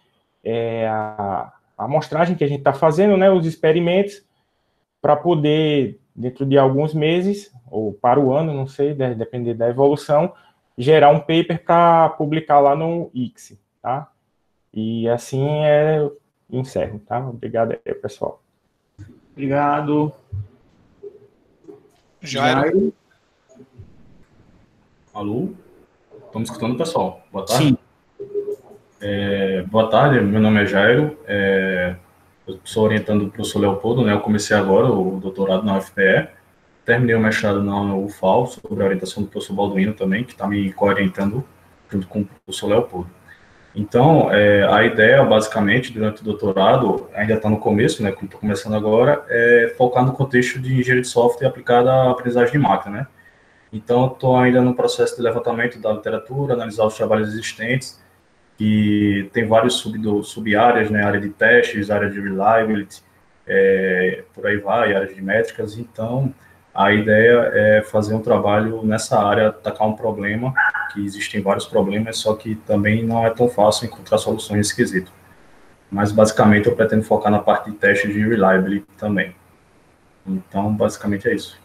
a amostragem que a gente está fazendo, né, os experimentos, para poder, dentro de alguns meses, ou para o ano, não sei, deve depender da evolução, gerar um paper para publicar lá no ICSI, tá? E assim encerro, tá? Obrigado aí, pessoal. Obrigado. Jairo. Alô? Estamos escutando, pessoal? Boa tarde. Sim. Boa tarde, meu nome é Jairo. Eu sou orientando o professor Leopoldo, né? Eu comecei agora o doutorado na UFPE. Terminei o mestrado na UFAL, sobre a orientação do professor Balduino também, que está me co-orientando junto com o professor Leopoldo. Então, a ideia, basicamente, durante o doutorado, ainda está no começo, né, como estou começando agora, é focar no contexto de engenharia de software aplicada à aprendizagem de máquina, né? Então, estou ainda no processo de levantamento da literatura, analisar os trabalhos existentes, que tem vários sub-áreas, né, área de testes, área de reliability, por aí vai, área de métricas. Então, a ideia é fazer um trabalho nessa área, atacar um problema, que existem vários problemas, só que também não é tão fácil encontrar soluções nesse quesito. Mas, basicamente, eu pretendo focar na parte de testes de reliability também. Então, basicamente é isso.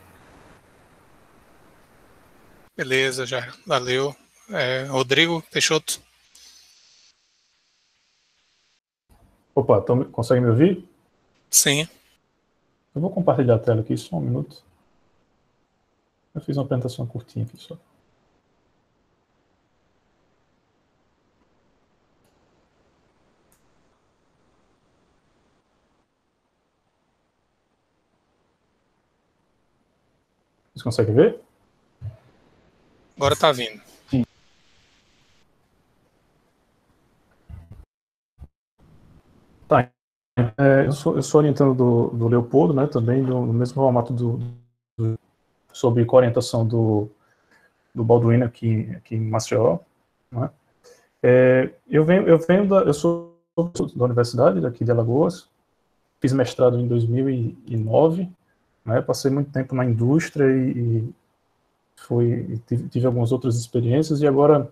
Beleza, Jairo. Valeu. Rodrigo Peixoto. Opa, consegue me ouvir? Sim. Eu vou compartilhar a tela aqui, só um minuto. Eu fiz uma apresentação curtinha aqui só. Vocês conseguem ver? Agora está vindo. Sim. Tá. Eu sou orientando do Leopoldo, né, também, no mesmo formato sobre orientação do Balduino aqui em Maceió. Né? Eu sou da Universidade daqui de Alagoas, fiz mestrado em 2009, né, passei muito tempo na indústria e tive algumas outras experiências, e agora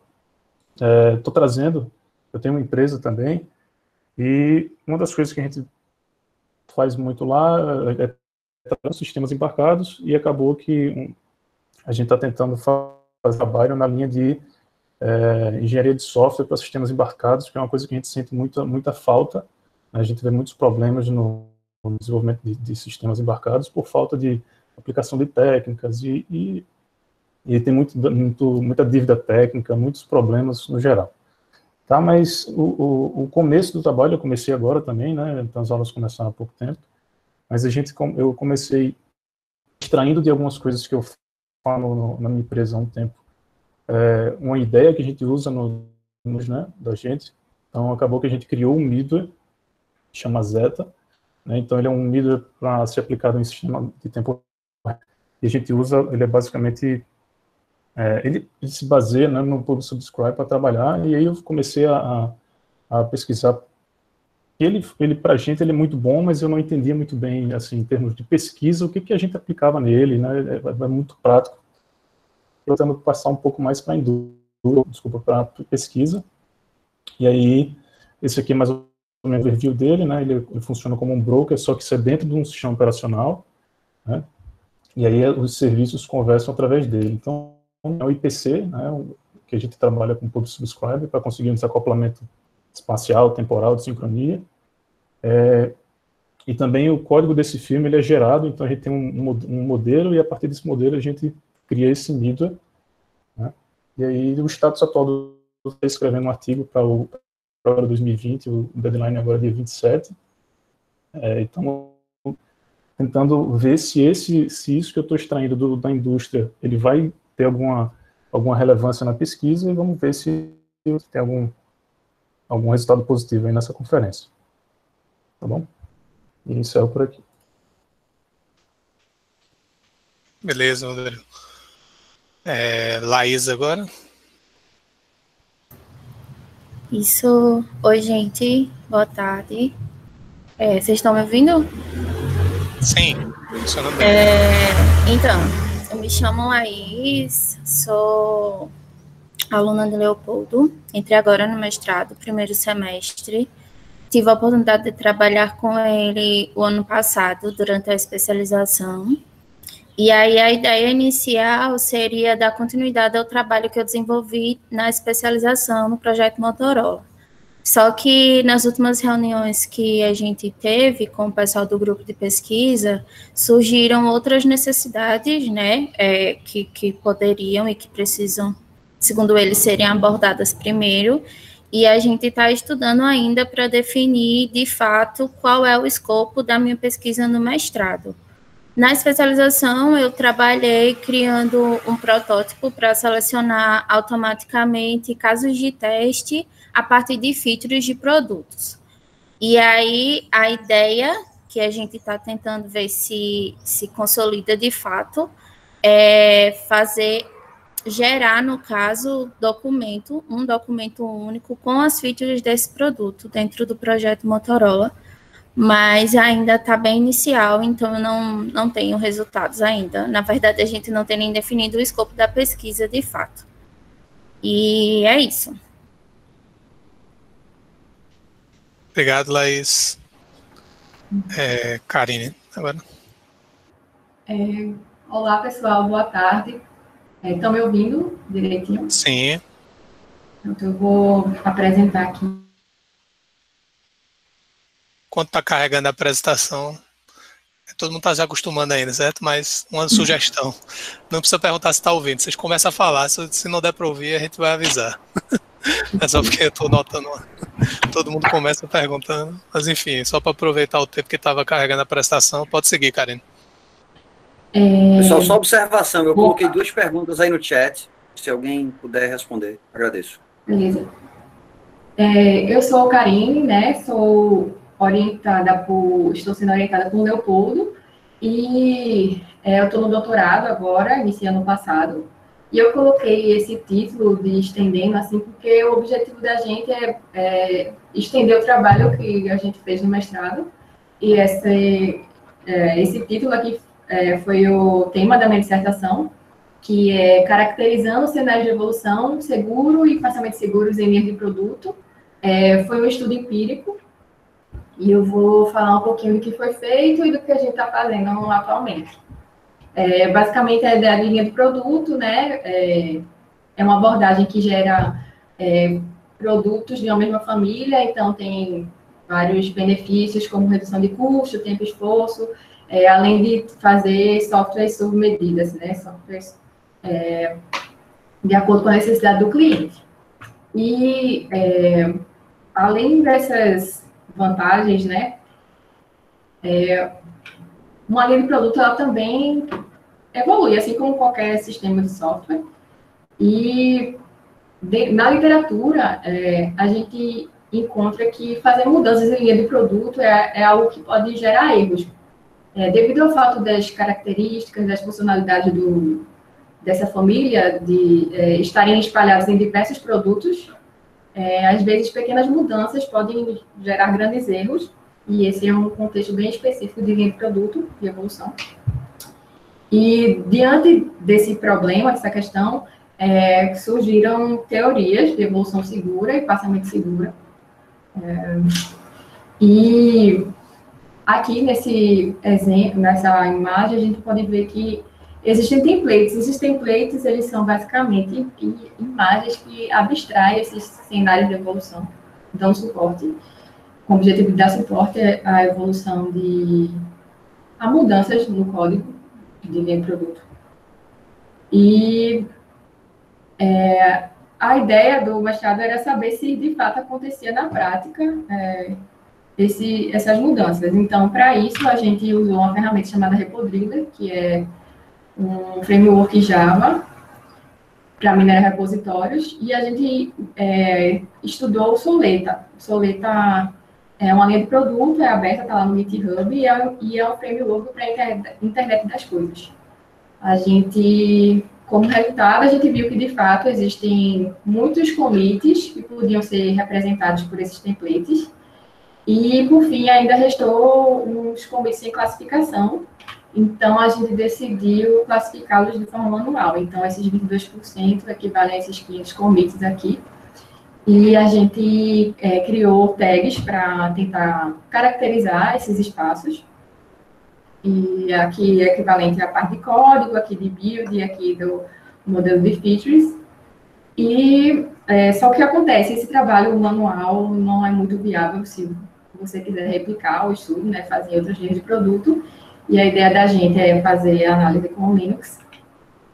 estou trazendo, eu tenho uma empresa também, e uma das coisas que a gente faz muito lá é trazer sistemas embarcados, e acabou que a gente está tentando fazer trabalho na linha de engenharia de software para sistemas embarcados, que é uma coisa que a gente sente muita falta. A gente vê muitos problemas no desenvolvimento de sistemas embarcados por falta de aplicação de técnicas e tem muita dívida técnica, muitos problemas no geral. Tá, mas o começo do trabalho eu comecei agora também, né? Então as aulas começaram há pouco tempo, mas eu comecei extraindo de algumas coisas que eu falo na minha empresa há um tempo, uma ideia que a gente usa né, da gente. Então acabou que a gente criou um middleware, que chama Zeta, né? Então ele é um middleware para ser aplicado em sistema de tempo real, e a gente usa, ele é basicamente ele se baseia, né, no Public Subscribe para trabalhar, e aí eu comecei a pesquisar. Ele para a gente ele é muito bom, mas eu não entendia muito bem, assim, em termos de pesquisa, o que a gente aplicava nele, né? É muito prático. Eu tento passar um pouco mais para a indústria, para pesquisa. E aí, esse aqui é mais ou menos o review dele, né? Ele funciona como um broker, só que isso é dentro de um sistema operacional, né? E aí os serviços conversam através dele. Então, é o IPC, né, que a gente trabalha com o Public Subscribe para conseguir um desacoplamento espacial, temporal, de sincronia. E também o código desse filme ele é gerado, então a gente tem um modelo, e a partir desse modelo a gente cria esse middleware, né? E aí o status atual do escrevendo um artigo para o 2020, o deadline agora é dia 27. Então, tentando ver se isso que eu estou extraindo da indústria, ele vai ter alguma relevância na pesquisa, e vamos ver se tem algum resultado positivo aí nessa conferência. Tá bom? E encerro por aqui. Beleza, Rodrigo. Laís agora. Isso. Oi, gente. Boa tarde. Vocês estão me ouvindo? Sim, funciona bem. Então, eu me chamo Laís, sou aluna de Leopoldo, entrei agora no mestrado, primeiro semestre. Tive a oportunidade de trabalhar com ele o ano passado, durante a especialização. E aí a ideia inicial seria dar continuidade ao trabalho que eu desenvolvi na especialização no projeto Motorola. Só que nas últimas reuniões que a gente teve com o pessoal do grupo de pesquisa, surgiram outras necessidades, né, que poderiam e que precisam, segundo eles, serem abordadas primeiro, e a gente está estudando ainda para definir, de fato, qual é o escopo da minha pesquisa no mestrado. Na especialização, eu trabalhei criando um protótipo para selecionar automaticamente casos de teste a partir de features de produtos. E aí, a ideia, que a gente está tentando ver se consolida de fato, é gerar, no caso, um documento único com as features desse produto dentro do projeto Motorola, mas ainda está bem inicial, então eu não tenho resultados ainda. Na verdade, a gente não tem nem definido o escopo da pesquisa de fato. E é isso. Obrigado, Laís. Karine, agora. Olá, pessoal, boa tarde. Estão me ouvindo direitinho? Sim. Então, eu vou apresentar aqui. Enquanto está carregando a apresentação, todo mundo está se acostumando ainda, certo? Mas uma sugestão, não precisa perguntar se está ouvindo, vocês começam a falar, se não der para ouvir, a gente vai avisar. É só porque eu estou notando, todo mundo começa perguntando, mas enfim, só para aproveitar o tempo que estava carregando a apresentação, pode seguir, Karine. Pessoal, só observação, eu coloquei 2 perguntas aí no chat, se alguém puder responder, agradeço. Beleza. Eu sou Karine, né, estou sendo orientada por Leopoldo, e eu estou no doutorado agora, iniciei ano passado, e eu coloquei esse título de estendendo, assim, porque o objetivo da gente é estender o trabalho que a gente fez no mestrado, e esse título aqui foi o tema da minha dissertação, que é caracterizando cenários de evolução seguro e parcialmente seguros em linhas de produto. Foi um estudo empírico, e eu vou falar um pouquinho do que foi feito e do que a gente está fazendo atualmente. Basicamente, a ideia de linha de produto, né, é uma abordagem que gera produtos de uma mesma família, então tem vários benefícios, como redução de custo, tempo e esforço, além de fazer softwares sob medidas, né, softwares de acordo com a necessidade do cliente. E, além dessas vantagens, né, uma linha de produto, ela também evolui, assim como qualquer sistema de software. E na literatura, a gente encontra que fazer mudanças em linha de produto é algo que pode gerar erros. Devido ao fato das características, das funcionalidades dessa família, de estarem espalhadas em diversos produtos, às vezes pequenas mudanças podem gerar grandes erros, e esse é um contexto bem específico de linha de produto, de evolução. E, diante desse problema, dessa questão, surgiram teorias de evolução segura e parcialmente segura. E aqui, nesse exemplo, nessa imagem, a gente pode ver que existem templates. Esses templates, eles são basicamente imagens que abstraem esses cenários de evolução dão suporte, com o objetivo de dar suporte à evolução a mudanças no código de linha de produto. E a ideia do mestrado era saber se de fato acontecia na prática essas mudanças. Então, para isso, a gente usou uma ferramenta chamada Repodriller, que é um framework Java para minerar repositórios, e a gente estudou o Soleta. O Soleta é uma linha de produto, é aberta, está lá no GitHub, e é um framework para a internet das coisas. Como resultado, a gente viu que, de fato, existem muitos commits que podiam ser representados por esses templates, e, por fim, ainda restou uns commits sem classificação. Então, a gente decidiu classificá-los de forma manual. Então, esses 22% equivalem a esses 500 commits aqui. E a gente criou tags para tentar caracterizar esses espaços. E aqui é equivalente à parte de código, aqui de build, aqui do modelo de features. E só que acontece, esse trabalho manual não é muito viável se você quiser replicar o estudo, né, fazer outras linhas de produto. E a ideia da gente é fazer análise com o Linux.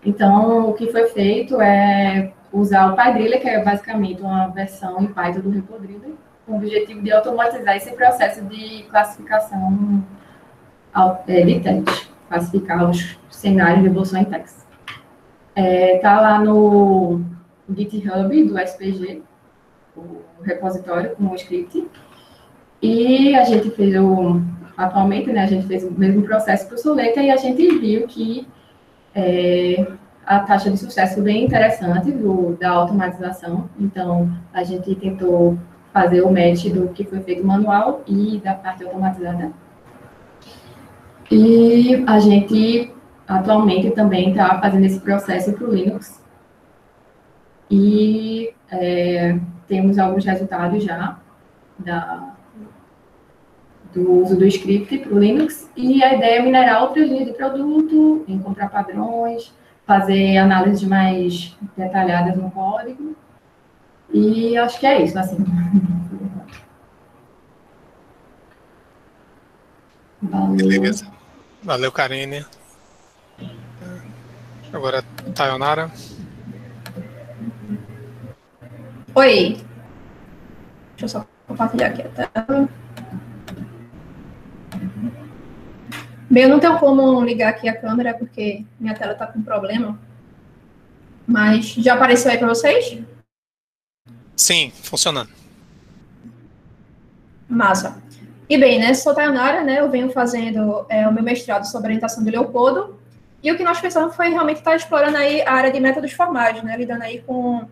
Então, o que foi feito é usar o PyDriller, que é basicamente uma versão em Python do Repodriller, com o objetivo de automatizar esse processo de classificação de tags, classificar os cenários de evolução em tags. Está lá no GitHub do SPG, o repositório com o script, e a gente fez atualmente, né, a gente fez o mesmo processo para o Soleta e a gente viu que a taxa de sucesso é bem interessante da automatização. Então, a gente tentou fazer o match do que foi feito manual e da parte automatizada. E a gente, atualmente, também está fazendo esse processo para o Linux. E temos alguns resultados já do uso do script para o Linux, e a ideia é minerar outras linhas de produto, encontrar padrões, fazer análises mais detalhadas no código, e acho que é isso, assim. Valeu. Beleza. Valeu, Karine. Agora, Tayonara. Oi. Deixa eu só compartilhar aqui a tela. Bem, eu não tenho como ligar aqui a câmera, porque minha tela está com problema. Mas já apareceu aí para vocês? Sim, funcionando. Massa. E bem, né, sou Tayonara, né, eu venho fazendo o meu mestrado sobre orientação do Leopoldo, e o que nós pensamos foi realmente estar explorando aí a área de métodos formais, né, lidando aí com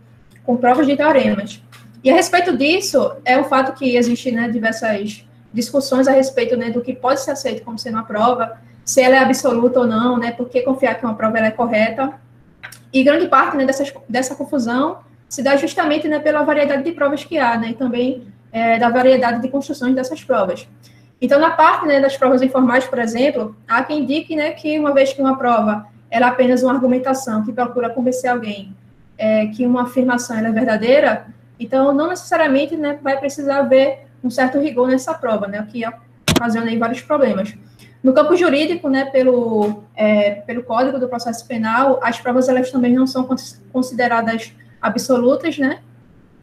provas de teoremas. E a respeito disso, é o fato que existe, né, diversas discussões a respeito, né, do que pode ser aceito como sendo uma prova, se ela é absoluta ou não, né, por que confiar que uma prova ela é correta. E grande parte, né, dessa confusão se dá justamente, né, pela variedade de provas que há, né, e também da variedade de construções dessas provas. Então, na parte, né, das provas informais, por exemplo, há quem indique, né, que uma vez que uma prova ela é apenas uma argumentação que procura convencer alguém que uma afirmação ela é verdadeira, então não necessariamente, né, vai precisar haver um certo rigor nessa prova, né, o que ocasiona aí vários problemas. No campo jurídico, né, pelo Código do Processo Penal, as provas elas também não são consideradas absolutas, né?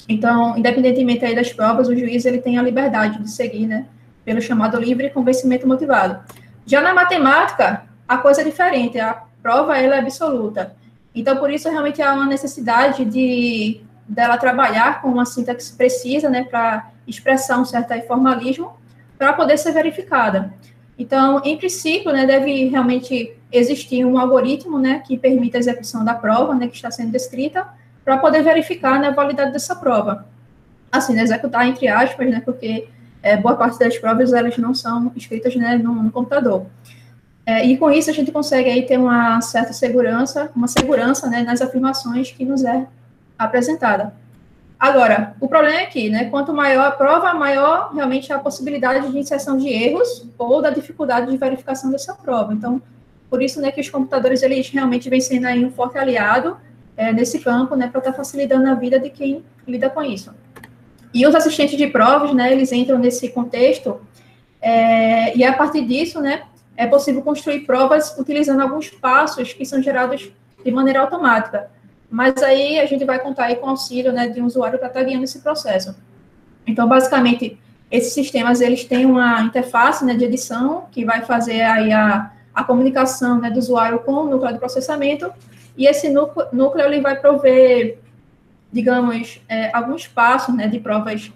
Então, independentemente aí das provas, o juiz ele tem a liberdade de seguir, né, pelo chamado livre convencimento motivado. Já na matemática, a coisa é diferente, a prova ela é absoluta. Então, por isso, realmente há uma necessidade dela trabalhar com uma sintaxe precisa, né, para expressar um certo formalismo, para poder ser verificada. Então, em princípio, né, deve realmente existir um algoritmo, né, que permita a execução da prova, né, que está sendo descrita, para poder verificar, né, a validade dessa prova. Assim, né, executar entre aspas, né, porque boa parte das provas elas não são escritas, né, no computador. E com isso a gente consegue aí ter uma certa segurança, né, nas afirmações que nos é apresentada. Agora, o problema é que, né, quanto maior a prova, maior realmente a possibilidade de inserção de erros ou da dificuldade de verificação dessa prova. Então, por isso, né, que os computadores, eles realmente vêm sendo aí um forte aliado nesse campo, né, para estar facilitando a vida de quem lida com isso. E os assistentes de provas, né, eles entram nesse contexto, e a partir disso, né, é possível construir provas utilizando alguns passos que são gerados de maneira automática. Mas aí a gente vai contar aí com o auxílio, né, de um usuário para estar guiando esse processo. Então, basicamente, esses sistemas, eles têm uma interface, né, de edição, que vai fazer aí a comunicação, né, do usuário com o núcleo de processamento, e esse núcleo ele vai prover, digamos, alguns passos, né, de provas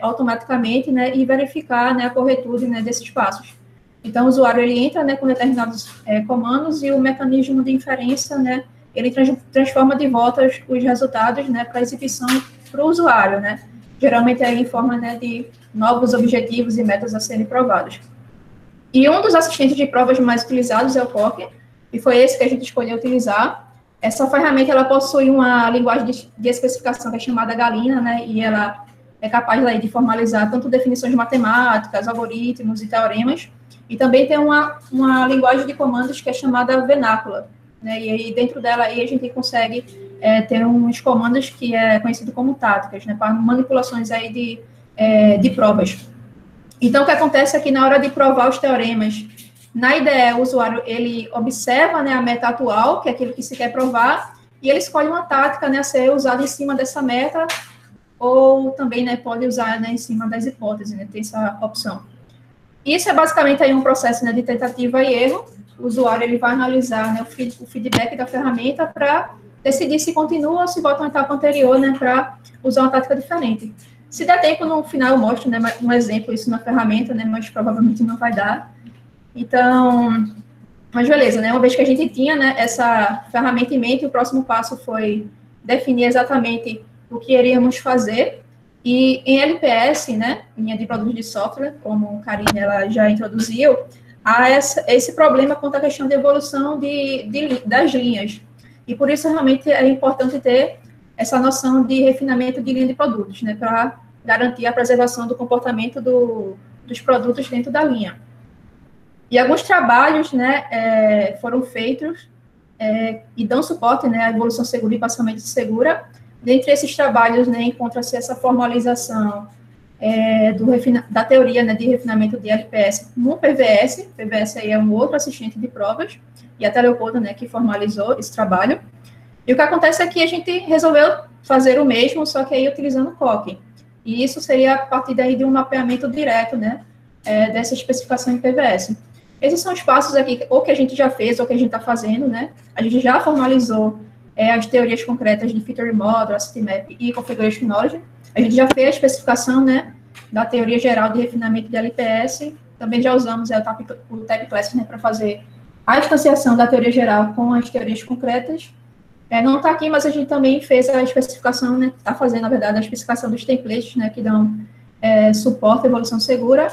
automaticamente, né, e verificar, né, a corretude, né, desses passos. Então, o usuário, ele entra, né, com determinados comandos, e o mecanismo de inferência, né, ele transforma de volta os resultados, né, para exibição para o usuário, né, geralmente aí em forma, né, de novos objetivos e metas a serem provados. E um dos assistentes de provas mais utilizados é o POC, e foi esse que a gente escolheu utilizar. Essa ferramenta, ela possui uma linguagem de especificação que é chamada Galena, né, e ela é capaz aí de formalizar tanto definições matemáticas, algoritmos e teoremas, e também tem uma linguagem de comandos que é chamada Vernácula, né, e aí dentro dela aí a gente consegue ter uns comandos que é conhecido como táticas, né, para manipulações aí de provas. Então, o que acontece é que na hora de provar os teoremas, na IDE, o usuário, ele observa, né, a meta atual, que é aquilo que se quer provar, e ele escolhe uma tática, né, a ser usada em cima dessa meta, ou também, né, pode usar, né, em cima das hipóteses, né, tem essa opção. Isso é basicamente aí um processo, né, de tentativa e erro. O usuário, ele vai analisar, né, o feedback da ferramenta para decidir se continua ou se volta uma etapa anterior, né, para usar uma tática diferente. Se der tempo, no final eu mostro, né, um exemplo, isso na ferramenta, né, mas provavelmente não vai dar. Então, mas beleza, né, uma vez que a gente tinha, né, essa ferramenta em mente, o próximo passo foi definir exatamente o que iríamos fazer. E em LPS, né, linha de produtos de software, como a Karine ela já introduziu, há esse problema quanto à questão de evolução das linhas. E por isso, realmente, é importante ter essa noção de refinamento de linha de produtos, né, para garantir a preservação do comportamento dos produtos dentro da linha. E alguns trabalhos, né, foram feitos e dão suporte, né, à evolução segura e parcialmente segura. Dentre esses trabalhos, né, encontra-se essa formalização da teoria, né, de refinamento de LPS no PVS. PVS aí é um outro assistente de provas, e até Leopoldo, né, que formalizou esse trabalho. E o que acontece é que a gente resolveu fazer o mesmo, só que aí utilizando o COC. E isso seria a partir daí de um mapeamento direto, né, dessa especificação em PVS. Esses são os passos aqui, ou que a gente já fez, ou que a gente está fazendo, né? A gente já formalizou as teorias concretas de Feature Model, Asset Map e Configuration Knowledge. A gente já fez a especificação, né, da teoria geral de refinamento de LPS. Também já usamos o Type Class, né, para fazer a distanciação da teoria geral com as teorias concretas. Não está aqui, mas a gente também fez a especificação, né, está fazendo, na verdade, a especificação dos templates, né, que dão suporte à evolução segura,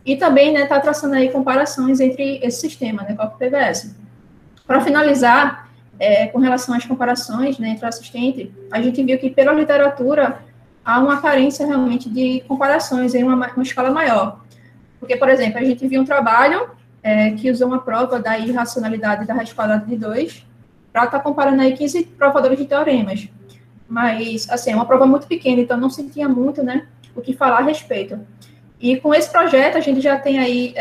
e também, né, está traçando aí comparações entre esse sistema, né, COP e PVS. Para finalizar, com relação às comparações, né, entre o assistente, a gente viu que, pela literatura, há uma carência realmente de comparações em uma escala maior. Porque, por exemplo, a gente viu um trabalho que usou uma prova da irracionalidade da raiz quadrada de 2, para estar comparando aí 15 provadores de teoremas. Mas, assim, é uma prova muito pequena, então não sentia muito, né, o que falar a respeito. E com esse projeto, a gente já tem aí,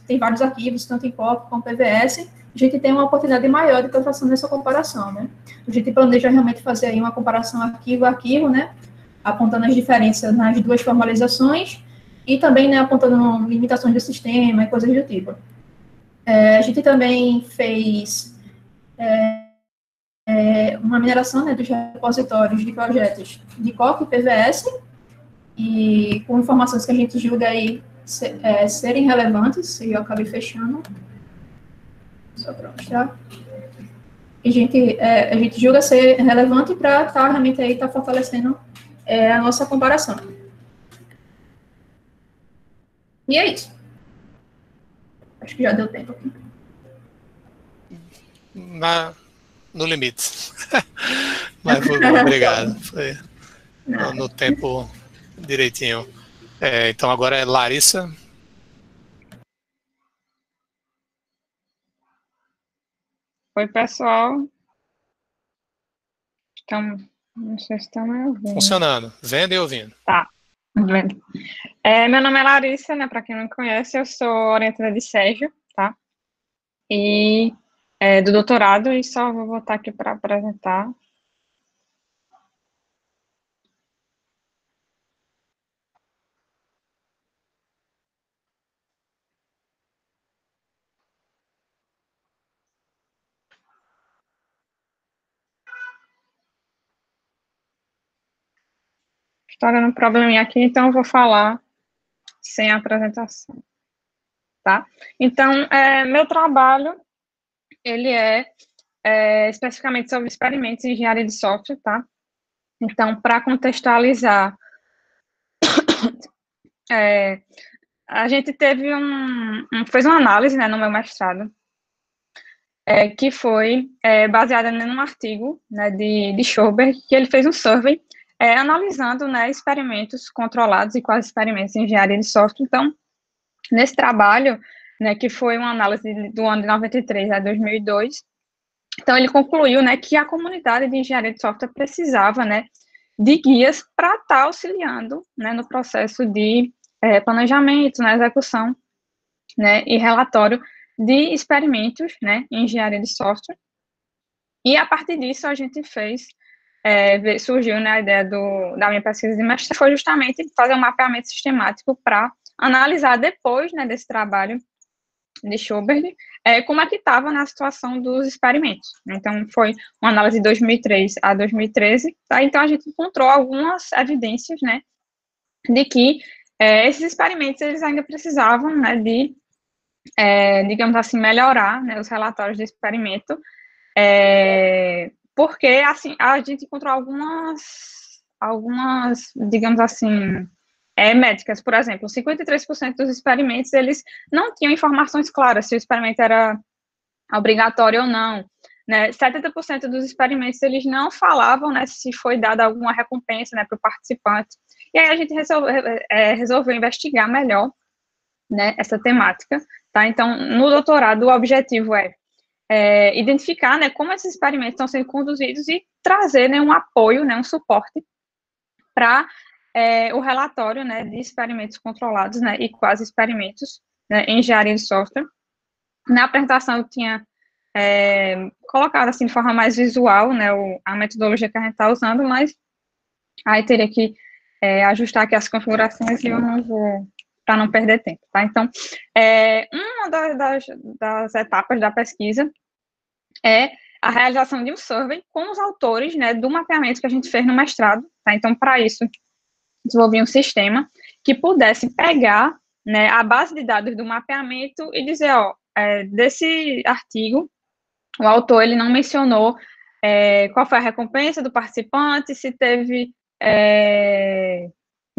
tem vários arquivos, tanto em COP como PVS, a gente tem uma oportunidade maior de estar fazendo essa comparação, né. A gente planeja realmente fazer aí uma comparação arquivo a arquivo, né, apontando as diferenças nas duas formalizações, e também, né, apontando limitações do sistema e coisas do tipo. A gente também fez uma mineração, né, dos repositórios de projetos de COP e PVS, e com informações que a gente julga aí serem relevantes, e eu acabei fechando, só para mostrar. A gente julga ser relevante para estar realmente aí, tá fortalecendo a nossa comparação. E é isso. Acho que já deu tempo aqui. No limite. Mas obrigado. Foi no tempo direitinho. Então agora é Larissa. Oi, pessoal. Não sei se estão me ouvindo. Funcionando. Vendo e ouvindo. Tá. Vendo. Meu nome é Larissa, né? Para quem não me conhece, eu sou orientadora de Sérgio, tá? E do doutorado, e só vou voltar aqui para apresentar. Estou dando um probleminha aqui, então eu vou falar sem apresentação, tá? Então, meu trabalho, ele especificamente sobre experimentos em engenharia de software, tá? Então, para contextualizar, a gente fez uma análise, né, no meu mestrado, que foi baseada num artigo, né, de Schoberg, que ele fez um survey analisando, né, experimentos controlados e quais experimentos em engenharia de software. Então, nesse trabalho, né, que foi uma análise do ano de 93 a 2002, então ele concluiu, né, que a comunidade de engenharia de software precisava, né, de guias para estar auxiliando, né, no processo de planejamento, na execução, né, e relatório de experimentos, né, em engenharia de software. E a partir disso a gente surgiu, né, a ideia da minha pesquisa de mestrado, foi justamente fazer um mapeamento sistemático para analisar depois, né, desse trabalho de Schoberg, como é que estava na situação dos experimentos. Então, foi uma análise de 2003 a 2013, tá? Então a gente encontrou algumas evidências, né, de que esses experimentos, eles ainda precisavam, né, de, digamos assim, melhorar, né, os relatórios de experimento, porque, assim, a gente encontrou algumas, digamos assim, métricas. Por exemplo, 53% dos experimentos, eles não tinham informações claras se o experimento era obrigatório ou não, né? 70% dos experimentos, eles não falavam, né, se foi dada alguma recompensa, né, para o participante. E aí a gente resolveu investigar melhor, né, essa temática, tá? Então, no doutorado, o objetivo identificar, né, como esses experimentos estão sendo conduzidos e trazer, né, um apoio, né, um suporte para o relatório, né, de experimentos controlados, né, e quase experimentos, né, em engenharia de software. Na apresentação eu tinha colocado assim de forma mais visual, né, a metodologia que a gente está usando, mas aí teria que ajustar aqui as configurações e eu não vou, para não perder tempo, tá? Então, uma das etapas da pesquisa é a realização de um survey com os autores, né, do mapeamento que a gente fez no mestrado, tá? Então, para isso, desenvolvi um sistema que pudesse pegar, né, a base de dados do mapeamento e dizer, ó, desse artigo, o autor, ele não mencionou qual foi a recompensa do participante, se teve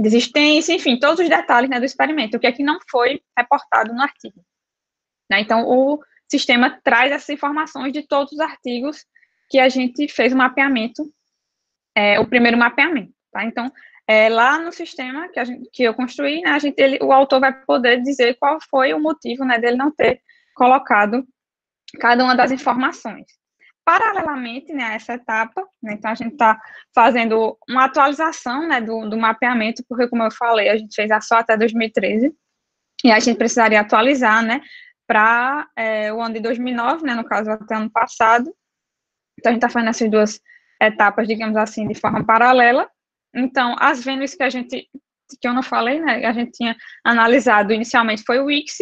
desistência, enfim, todos os detalhes, né, do experimento, o que é que não foi reportado no artigo, né? Então, o sistema traz essas informações de todos os artigos que a gente fez o mapeamento, o primeiro mapeamento, tá? Então, lá no sistema que eu construí, né, o autor vai poder dizer qual foi o motivo, né, dele não ter colocado cada uma das informações. Paralelamente, né, a essa etapa, né, então a gente está fazendo uma atualização, né, do mapeamento, porque, como eu falei, a gente fez só até 2013, e a gente precisaria atualizar, né, para o ano de 2009, né, no caso, até ano passado. Então, a gente está fazendo essas duas etapas, digamos assim, de forma paralela. Então, as venues que eu não falei, né, a gente tinha analisado inicialmente foi o Wix,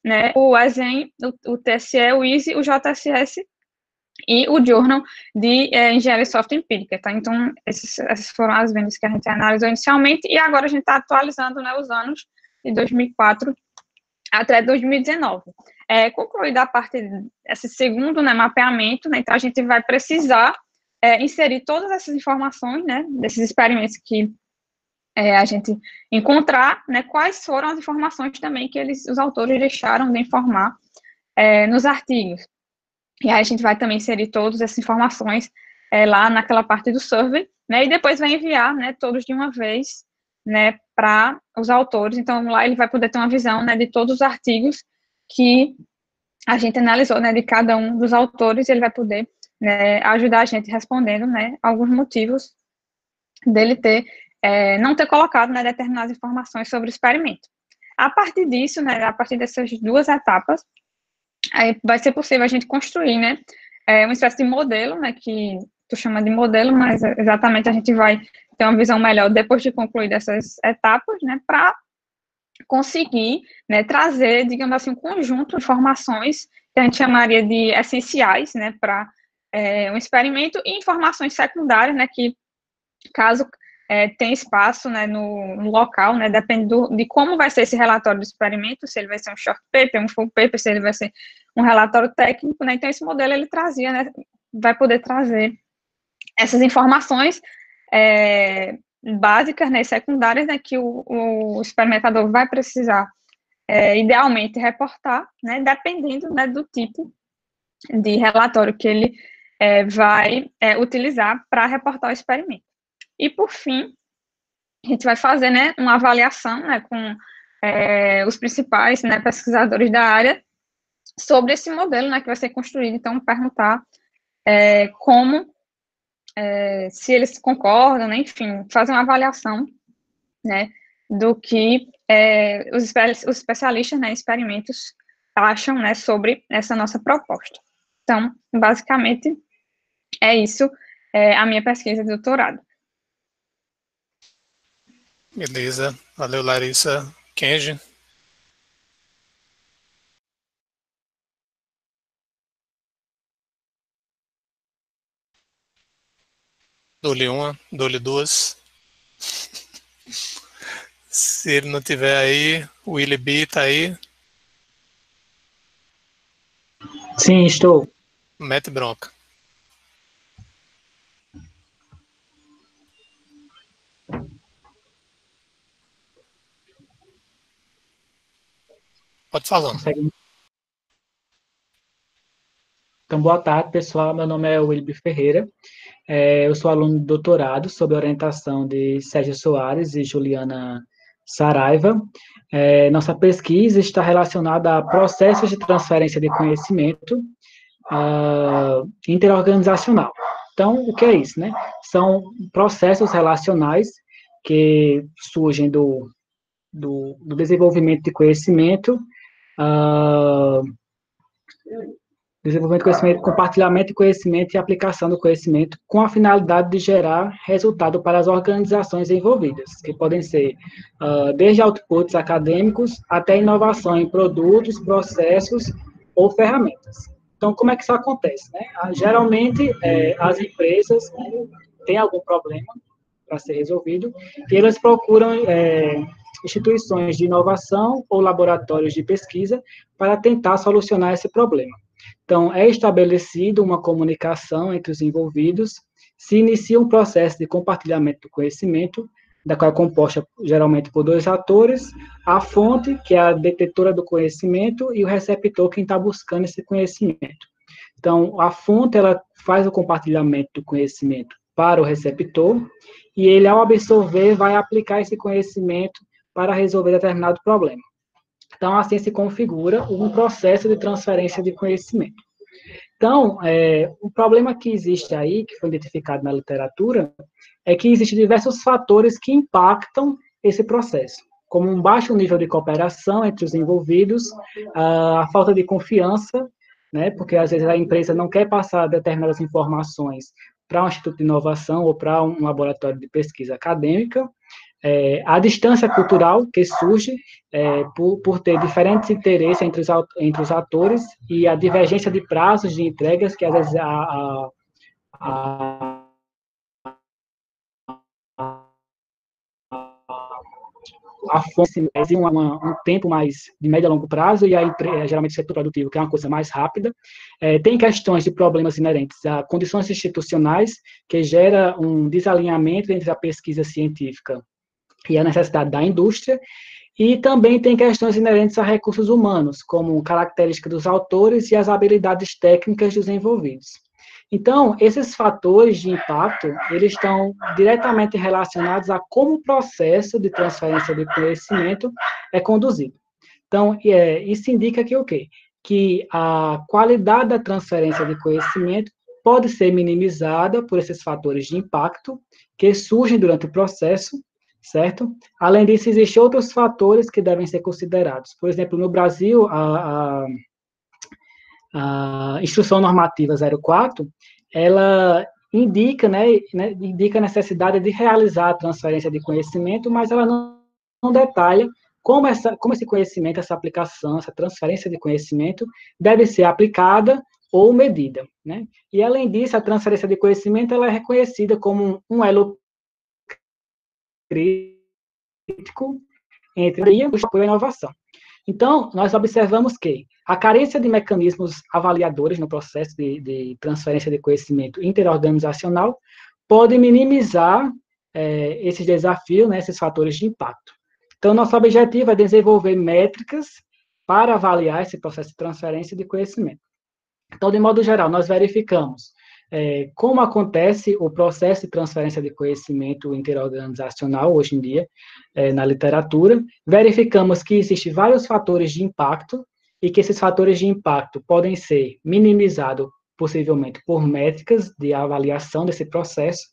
né, o ESEM, o TSE, o EASY, o JSS e o Journal de Engenharia de Software Empírica, tá? Então, essas foram as venues que a gente analisou inicialmente, e agora a gente está atualizando, né, os anos de 2004 até 2019. Concluída a parte desse segundo, né, mapeamento, né, então a gente vai precisar inserir todas essas informações, né, desses experimentos que a gente encontrar, né, quais foram as informações também que os autores deixaram de informar nos artigos. E aí a gente vai também inserir todas essas informações lá naquela parte do survey, né, e depois vai enviar, né, todos de uma vez, né, para os autores. Então, lá ele vai poder ter uma visão, né, de todos os artigos que a gente analisou, né, de cada um dos autores, e ele vai poder, né, ajudar a gente respondendo, né, alguns motivos dele ter não ter colocado, né, determinadas informações sobre o experimento. A partir disso, né, a partir dessas duas etapas, aí vai ser possível a gente construir, né, uma espécie de modelo, né, que tu chama de modelo, mas exatamente a gente vai ter uma visão melhor depois de concluir dessas etapas, né, para conseguir, né, trazer, digamos assim, um conjunto de informações que a gente chamaria de essenciais, né, para um experimento, e informações secundárias, né, que caso tenha espaço, né, no local, né, depende de como vai ser esse relatório do experimento, se ele vai ser um short paper, um full paper, se ele vai ser um relatório técnico, né, então esse modelo ele trazia, né, vai poder trazer essas informações básicas, né, secundárias, né, que o experimentador vai precisar, idealmente, reportar, né, dependendo, né, do tipo de relatório que ele vai utilizar para reportar o experimento. E, por fim, a gente vai fazer, né, uma avaliação, né, com os principais, né, pesquisadores da área sobre esse modelo, né, que vai ser construído. Então, perguntar se eles concordam, né, enfim, fazer uma avaliação, né, do que os especialistas, né, em experimentos acham, né, sobre essa nossa proposta. Então, basicamente, é isso, a minha pesquisa de doutorado. Beleza, valeu, Larissa. Kenji? Dou-lhe uma, dou-lhe duas. Se ele não tiver aí, o Willy B tá aí. Sim, estou. Mete bronca. Pode falar. Então, boa tarde, pessoal. Meu nome é Wilby Ferreira. Eu sou aluno de doutorado sob orientação de Sérgio Soares e Juliana Saraiva. Nossa pesquisa está relacionada a processos de transferência de conhecimento interorganizacional. Então, o que é isso, né? São processos relacionais que surgem do desenvolvimento de conhecimento, compartilhamento de conhecimento e aplicação do conhecimento com a finalidade de gerar resultado para as organizações envolvidas, que podem ser desde outputs acadêmicos até inovação em produtos, processos ou ferramentas. Então, como é que isso acontece, né? Geralmente, as empresas têm algum problema para ser resolvido e elas procuram instituições de inovação ou laboratórios de pesquisa para tentar solucionar esse problema. Então, é estabelecido uma comunicação entre os envolvidos, se inicia um processo de compartilhamento do conhecimento, da qual é composta geralmente por dois atores, a fonte, que é a detetora do conhecimento, e o receptor, quem está buscando esse conhecimento. Então, a fonte, ela faz o compartilhamento do conhecimento para o receptor, e ele, ao absorver, vai aplicar esse conhecimento para resolver determinado problema. Então, assim se configura um processo de transferência de conhecimento. Então, o problema que existe aí, que foi identificado na literatura, é que existem diversos fatores que impactam esse processo, como um baixo nível de cooperação entre os envolvidos, a falta de confiança, né, porque às vezes a empresa não quer passar determinadas informações para um instituto de inovação ou para um laboratório de pesquisa acadêmica, a distância cultural que surge por ter diferentes interesses entre os atores e a divergência de prazos de entregas, que às vezes a fonte tem um tempo mais de médio a longo prazo e a empresa, geralmente o setor produtivo, que é uma coisa mais rápida. Tem questões de problemas inerentes a condições institucionais, que gera um desalinhamento entre a pesquisa científica e a necessidade da indústria, e também tem questões inerentes a recursos humanos, como características dos autores e as habilidades técnicas dos envolvidos. Então, esses fatores de impacto, eles estão diretamente relacionados a como o processo de transferência de conhecimento é conduzido. Então, isso indica que o quê? Que a qualidade da transferência de conhecimento pode ser minimizada por esses fatores de impacto que surgem durante o processo, certo? Além disso, existem outros fatores que devem ser considerados. Por exemplo, no Brasil, a Instrução Normativa 04, ela indica, indica a necessidade de realizar a transferência de conhecimento, mas ela não detalha como esse conhecimento, essa aplicação, essa transferência de conhecimento deve ser aplicada ou medida, né? E, além disso, a transferência de conhecimento ela é reconhecida como um elo crítico entre o apoio à inovação. Então, nós observamos que a carência de mecanismos avaliadores no processo de transferência de conhecimento interorganizacional pode minimizar esses desafios, né, esses fatores de impacto. Então, nosso objetivo é desenvolver métricas para avaliar esse processo de transferência de conhecimento. Então, de modo geral, nós verificamos como acontece o processo de transferência de conhecimento interorganizacional hoje em dia, na literatura. Verificamos que existem vários fatores de impacto e que esses fatores de impacto podem ser minimizados, possivelmente, por métricas de avaliação desse processo.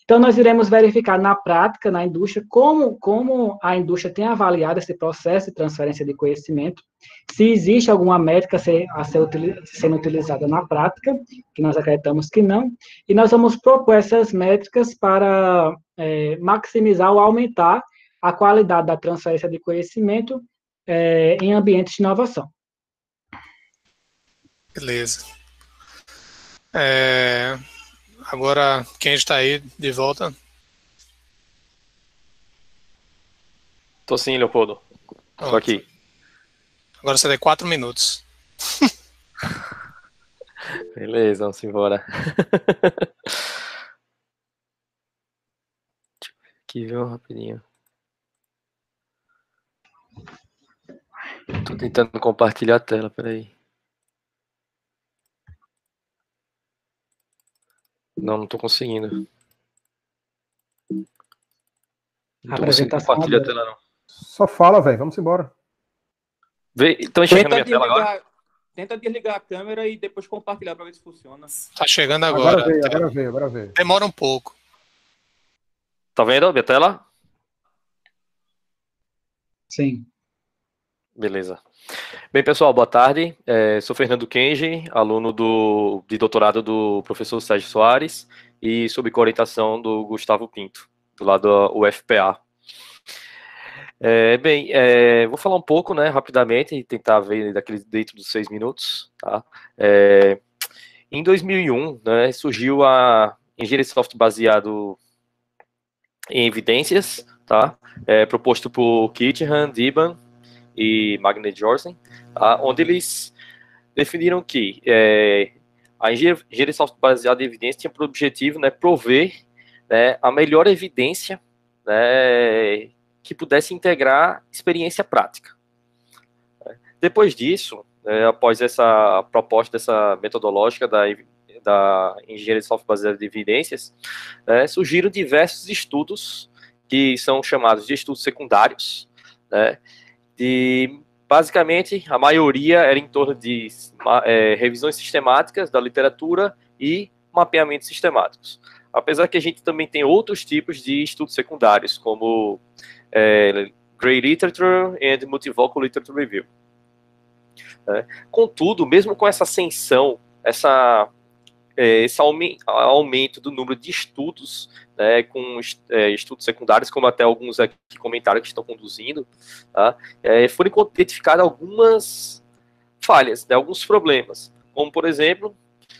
Então, nós iremos verificar na prática, na indústria, como a indústria tem avaliado esse processo de transferência de conhecimento, se existe alguma métrica sendo utilizada na prática, que nós acreditamos que não, e nós vamos propor essas métricas para maximizar ou aumentar a qualidade da transferência de conhecimento em ambientes de inovação. Beleza. Agora, quem está aí de volta? Tô sim, Leopoldo. Tô aqui. Agora você tem 4 minutos. Beleza, vamos embora. Aqui, viu, rapidinho. Tô tentando compartilhar a tela, peraí. Não tô conseguindo. Não tô conseguindo compartilhar a tela, não. Só fala, velho. Vamos embora. Estão enxergando minha tela agora? Tenta desligar a câmera e depois compartilhar para ver se funciona. Tá chegando agora. Agora veio. Demora um pouco. Tá vendo a minha tela? Sim. Beleza. Bem, pessoal, boa tarde. Sou Fernando Kenji, aluno de doutorado do professor Sérgio Soares e sob orientação do Gustavo Pinto, do lado da UFPA. Vou falar um pouco, né, rapidamente, e tentar ver dentro dos 6 minutos. Tá? Em 2001, né, surgiu a engenharia de software baseado em evidências, tá? Proposto por Kitchen, Dibban e Magnet Jorsen, tá? Onde eles definiram que a engenharia de software baseada em evidência tinha por objetivo, né, prover, né, a melhor evidência, né, que pudesse integrar experiência prática. Depois disso, após essa proposta, dessa metodológica da engenharia de software baseada em evidências, surgiram diversos estudos que são chamados de estudos secundários, né, e basicamente a maioria era em torno de revisões sistemáticas da literatura e mapeamentos sistemáticos. Apesar que a gente também tem outros tipos de estudos secundários, como Gray Literature and Multivocal Literature Review. Contudo, mesmo com essa ascensão, esse aumento do número de estudos, né, com estudos secundários, como até alguns aqui comentaram que estão conduzindo, tá? Foram identificadas algumas falhas, né, alguns problemas, como, por exemplo,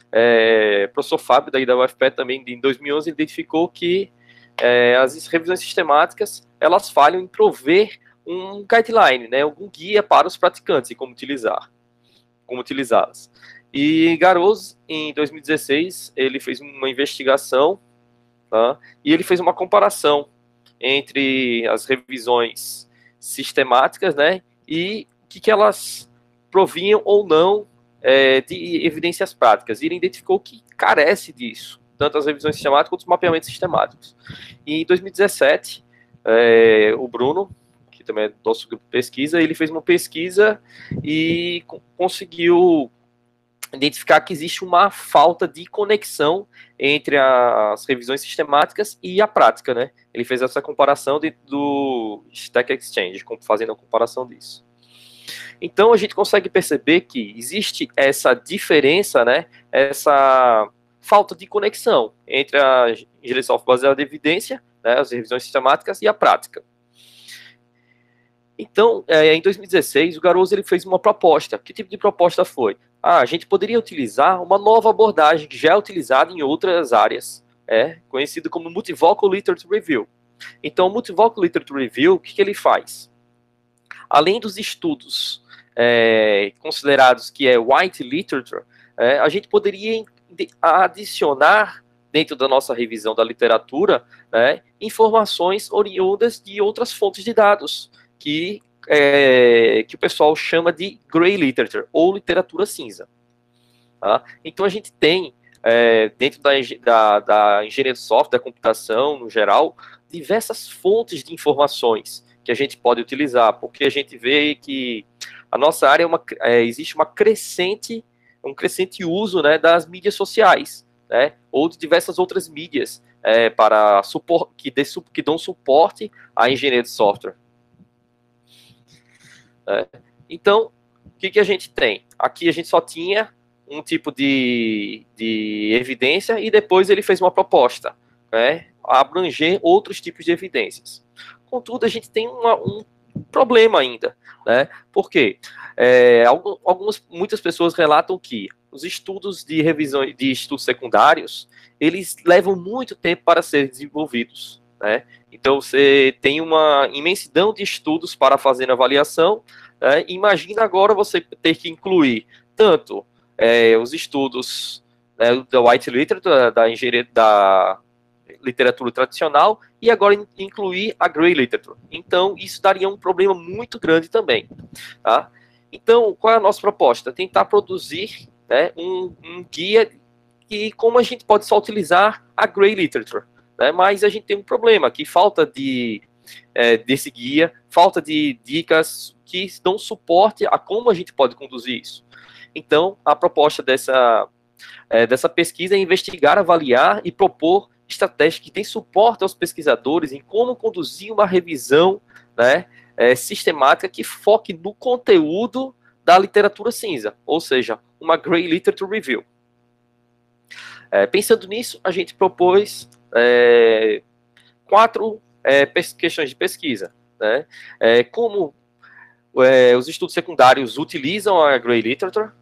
o professor Fábio, daí da UFPE, também, em 2011, identificou que as revisões sistemáticas, elas falham em prover um guideline, né, algum guia para os praticantes e como utilizá-las. E Garros, em 2016, ele fez uma investigação, tá? E ele fez uma comparação entre as revisões sistemáticas, né, e o que elas provinham ou não de evidências práticas. E ele identificou que carece disso, tanto as revisões sistemáticas quanto os mapeamentos sistemáticos. E em 2017, o Bruno, que também é do nosso grupo de pesquisa, ele fez uma pesquisa e conseguiu identificar que existe uma falta de conexão entre as revisões sistemáticas e a prática, né? Ele fez essa comparação do Stack Exchange, fazendo a comparação disso. Então, a gente consegue perceber que existe essa diferença, né? Essa falta de conexão entre a engenharia de software baseada em evidência, né, as revisões sistemáticas, e a prática. Então, em 2016, o Garoso ele fez uma proposta. Que tipo de proposta foi? A gente poderia utilizar uma nova abordagem que já é utilizada em outras áreas, conhecido como Multivocal Literature Review. Então, o Multivocal Literature Review, o que ele faz? Além dos estudos considerados que é White Literature, a gente poderia adicionar dentro da nossa revisão da literatura, informações oriundas de outras fontes de dados, que o pessoal chama de Gray Literature, ou literatura cinza. Tá? Então, a gente tem, dentro da engenharia de software, da computação, no geral, diversas fontes de informações que a gente pode utilizar, porque a gente vê que a nossa área existe um crescente uso, né, das mídias sociais, né, ou de diversas outras mídias para que dão suporte à engenharia de software. Então, o que a gente tem? Aqui a gente só tinha um tipo de evidência e depois ele fez uma proposta, a abranger outros tipos de evidências. Contudo, a gente tem um problema ainda, né? Porque muitas pessoas relatam que os estudos de revisão de estudos secundários, eles levam muito tempo para serem desenvolvidos, né? Então, você tem uma imensidão de estudos para fazer a avaliação. Imagina agora você ter que incluir tanto os estudos da White Literature, da engenharia da literatura tradicional, e agora incluir a Gray Literature. Então, isso daria um problema muito grande também. Tá? Então, qual é a nossa proposta? Tentar produzir um guia e como a gente pode só utilizar a Gray Literature. Mas a gente tem um problema, que falta desse guia, falta de dicas que dão suporte a como a gente pode conduzir isso. Então, a proposta dessa pesquisa é investigar, avaliar e propor estratégias que têm suporte aos pesquisadores em como conduzir uma revisão sistemática que foque no conteúdo da literatura cinza, ou seja, uma Gray Literature Review. Pensando nisso, a gente propôs 4 questões de pesquisa. Como os estudos secundários utilizam a Gray Literature,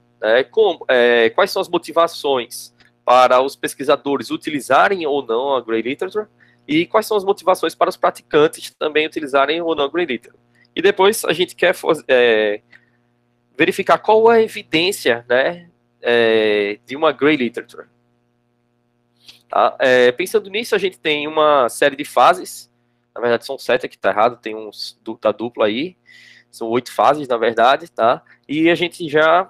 quais são as motivações para os pesquisadores utilizarem ou não a Gray Literature, e quais são as motivações para os praticantes também utilizarem ou não a Gray Literature. E depois a gente quer verificar qual é a evidência de uma Gray Literature. Tá? Pensando nisso, a gente tem uma série de fases. Na verdade, são 7, aqui está errado, tem uns da dupla aí. São 8 fases, na verdade, tá? E a gente já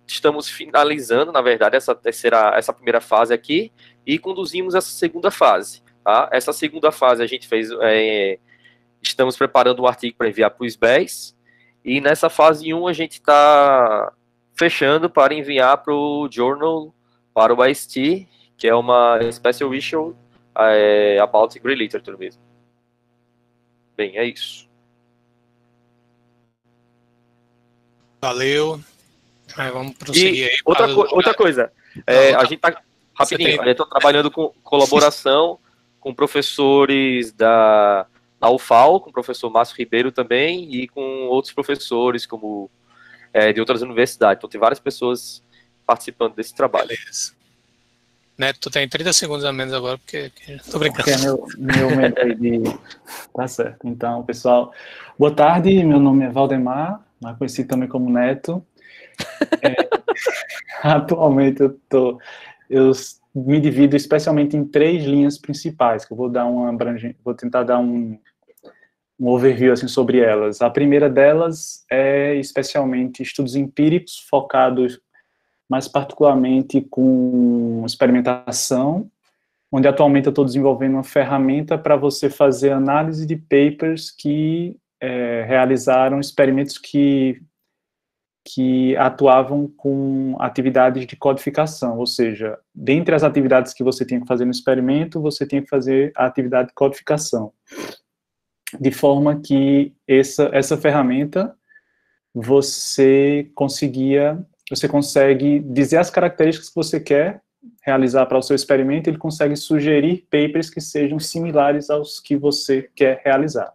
estamos finalizando, na verdade, essa primeira fase aqui, e conduzimos essa segunda fase. Tá? Essa segunda fase a gente fez, estamos preparando um artigo para enviar para o SBES, e nessa fase 1 a gente está fechando para enviar para o Journal, para o IST, que é uma Special Issue about Gray Literature mesmo. Bem, é isso. Valeu. Vamos prosseguir aí. Outra coisa. A gente está rapidinho. A gente está trabalhando com colaboração com professores da UFAL, com o professor Márcio Ribeiro também, e com outros professores como de outras universidades. Então tem várias pessoas participando desse trabalho. Beleza. Neto, tu tem 30 segundos a menos agora, porque tô brincando. Porque meu medo aí de... Tá certo. Então, pessoal, boa tarde, meu nome é Valdemar, mais conhecido também como Neto. Atualmente eu me divido especialmente em 3 linhas principais, que eu vou dar vou tentar dar um overview assim, sobre elas. A primeira delas é especialmente estudos empíricos, focados mais particularmente com experimentação, onde atualmente eu estou desenvolvendo uma ferramenta para você fazer análise de papers que realizaram experimentos que que atuavam com atividades de codificação, ou seja, dentre as atividades que você tinha que fazer no experimento, você tinha que fazer a atividade de codificação. De forma que essa ferramenta, você consegue dizer as características que você quer realizar para o seu experimento, ele consegue sugerir papers que sejam similares aos que você quer realizar.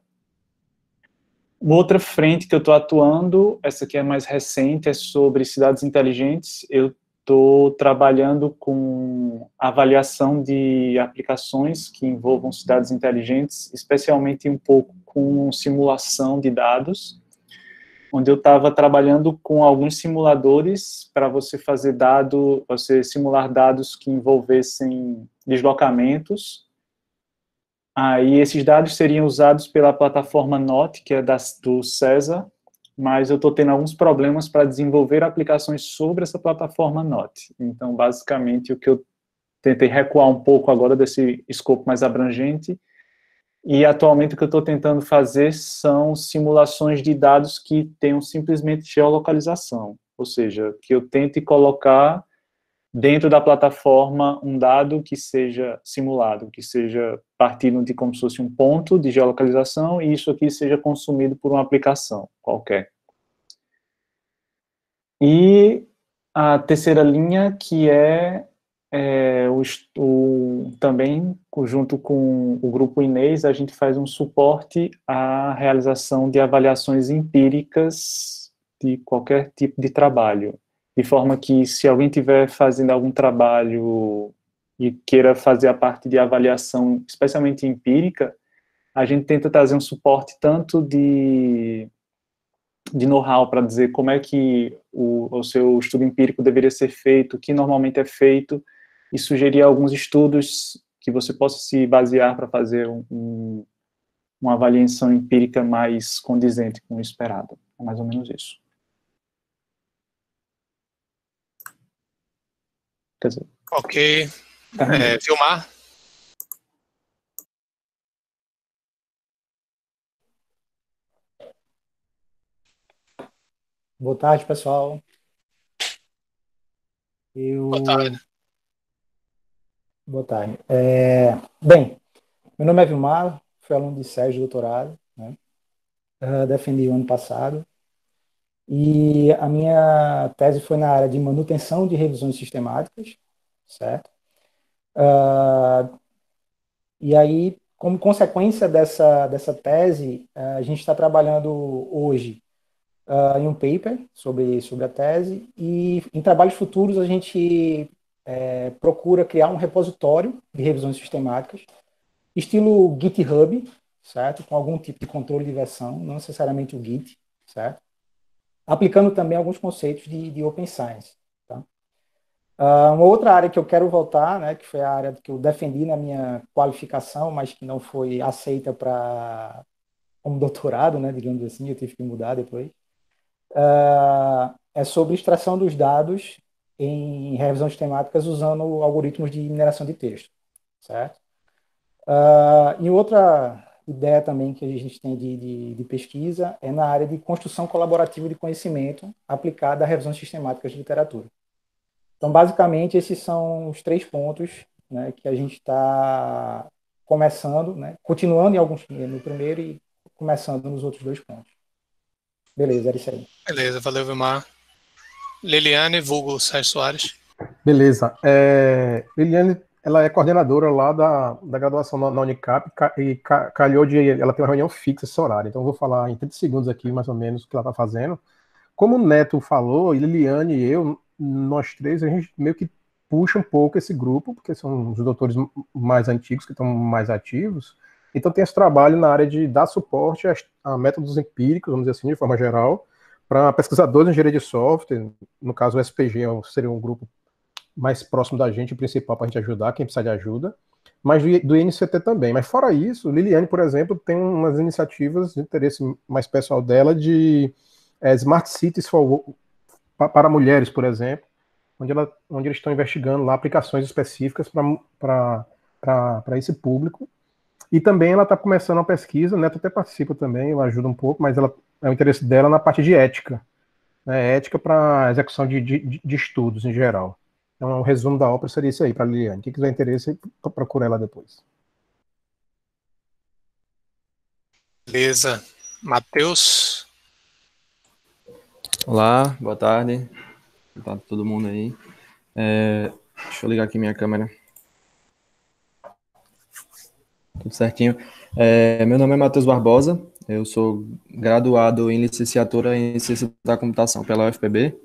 Outra frente que eu estou atuando, essa aqui é mais recente, é sobre cidades inteligentes. Eu estou trabalhando com avaliação de aplicações que envolvam cidades inteligentes, especialmente um pouco com simulação de dados, onde eu estava trabalhando com alguns simuladores para você simular dados que envolvessem deslocamentos. Aí esses dados seriam usados pela plataforma NOT, que é do César, mas eu estou tendo alguns problemas para desenvolver aplicações sobre essa plataforma NOT. Então, basicamente, o que eu tentei recuar um pouco agora desse escopo mais abrangente, e atualmente o que eu estou tentando fazer são simulações de dados que tenham simplesmente geolocalização, ou seja, que eu tente colocar dentro da plataforma um dado que seja simulado, que seja partindo de como se fosse um ponto de geolocalização, e isso aqui seja consumido por uma aplicação qualquer. E a terceira linha, que também, junto com o grupo Inês, a gente faz um suporte à realização de avaliações empíricas de qualquer tipo de trabalho. De forma que, se alguém estiver fazendo algum trabalho e queira fazer a parte de avaliação, especialmente empírica, a gente tenta trazer um suporte tanto de know-how para dizer como é que o seu estudo empírico deveria ser feito, o que normalmente é feito, e sugerir alguns estudos que você possa se basear para fazer uma avaliação empírica mais condizente com o esperado. É mais ou menos isso. Quer dizer, ok. Vilmar? Boa tarde, pessoal. Boa tarde. Boa tarde. Bem, meu nome é Vilmar, fui aluno de Sérgio doutorado, né? Defendi o ano passado. E a minha tese foi na área de manutenção de revisões sistemáticas, certo? E aí, como consequência dessa tese, a gente está trabalhando hoje em um paper sobre a tese, e em trabalhos futuros a gente procura criar um repositório de revisões sistemáticas, estilo GitHub, certo? Com algum tipo de controle de versão, não necessariamente o Git, certo? Aplicando também alguns conceitos de Open Science. Tá? Uma outra área que eu quero voltar, né, que foi a área que eu defendi na minha qualificação, mas que não foi aceita como doutorado, né, digamos assim, eu tive que mudar depois, é sobre extração dos dados em revisões sistemáticas usando algoritmos de mineração de texto, certo? E outra ideia também que a gente tem de pesquisa é na área de construção colaborativa de conhecimento aplicada a revisões sistemáticas de literatura. Então, basicamente, esses são os 3 pontos, né, que a gente está começando, né, continuando no primeiro e começando nos outros 2 pontos. Beleza, era isso aí. Beleza, valeu, Vilmar. Liliane, vulgo Sérgio Soares. Beleza. Liliane, ela é coordenadora lá da graduação na Unicap, e calhou ela tem uma reunião fixa esse horário, então eu vou falar em 30 segundos aqui, mais ou menos, o que ela está fazendo. Como o Neto falou, Liliane e eu, nós 3, a gente meio que puxa um pouco esse grupo, porque são os doutores mais antigos que estão mais ativos, então tem esse trabalho na área de dar suporte a métodos empíricos, vamos dizer assim, de forma geral, para pesquisadores em engenharia de software. No caso o SPG seria um grupo mais próximo da gente, principal, para a gente ajudar quem precisa de ajuda, mas do INCT também. Mas fora isso, Liliane, por exemplo, tem umas iniciativas de interesse mais pessoal dela de Smart Cities para mulheres, por exemplo, onde eles estão investigando lá aplicações específicas para esse público. E também ela está começando uma pesquisa, o Neto até participa também, ela ajuda um pouco, mas o interesse dela na parte de ética. né, ética para execução de estudos em geral. Então, o resumo da ópera seria isso aí para a Liliane. Quem quiser interesse, procura ela depois. Beleza. Matheus? Olá, boa tarde. Boa tarde a todo mundo aí. Deixa eu ligar aqui minha câmera. Tudo certinho. Meu nome é Matheus Barbosa, eu sou graduado em licenciatura em Ciência da Computação pela UFPB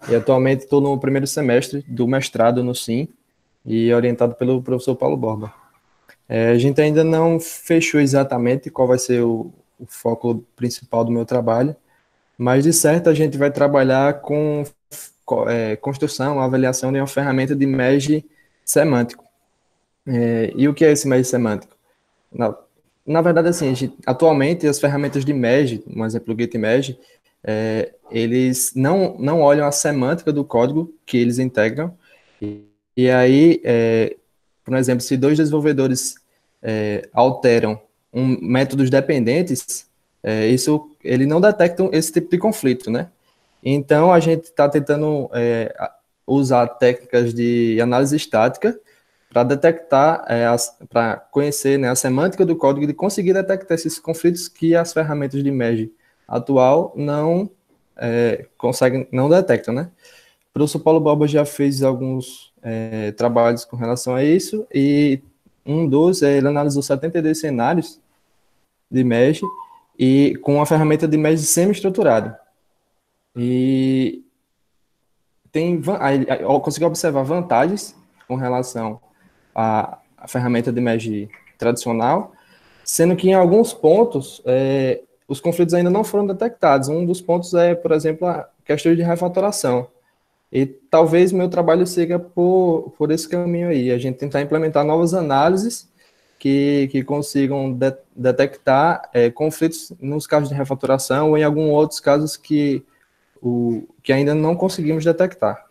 e atualmente estou no primeiro semestre do mestrado no SIM e orientado pelo professor Paulo Borba. A gente ainda não fechou exatamente qual vai ser o foco principal do meu trabalho, mas de certo a gente vai trabalhar com construção, avaliação de uma ferramenta de mesh semântico. E o que é esse mesh semântico? Na verdade, assim, atualmente as ferramentas de mesh, um exemplo do GitMesh, eles não olham a semântica do código que eles integram, e aí, por exemplo, se dois desenvolvedores alteram métodos dependentes, eles não detectam esse tipo de conflito, né? Então, a gente está tentando usar técnicas de análise estática para detectar, para conhecer, né, a semântica do código e conseguir detectar esses conflitos que as ferramentas de mesh atual não conseguem, não detectam, né? O professor Paulo Borba já fez alguns trabalhos com relação a isso, e um dos, ele analisou 72 cenários de mesh e com a ferramenta de mesh semi-estruturado. E conseguiu observar vantagens com relação à ferramenta de mesh tradicional, sendo que em alguns pontos os conflitos ainda não foram detectados. Um dos pontos é, por exemplo, a questão de refatoração. E talvez meu trabalho siga por esse caminho aí, a gente tentar implementar novas análises que consigam detectar conflitos nos casos de refatoração ou em alguns outros casos que ainda não conseguimos detectar.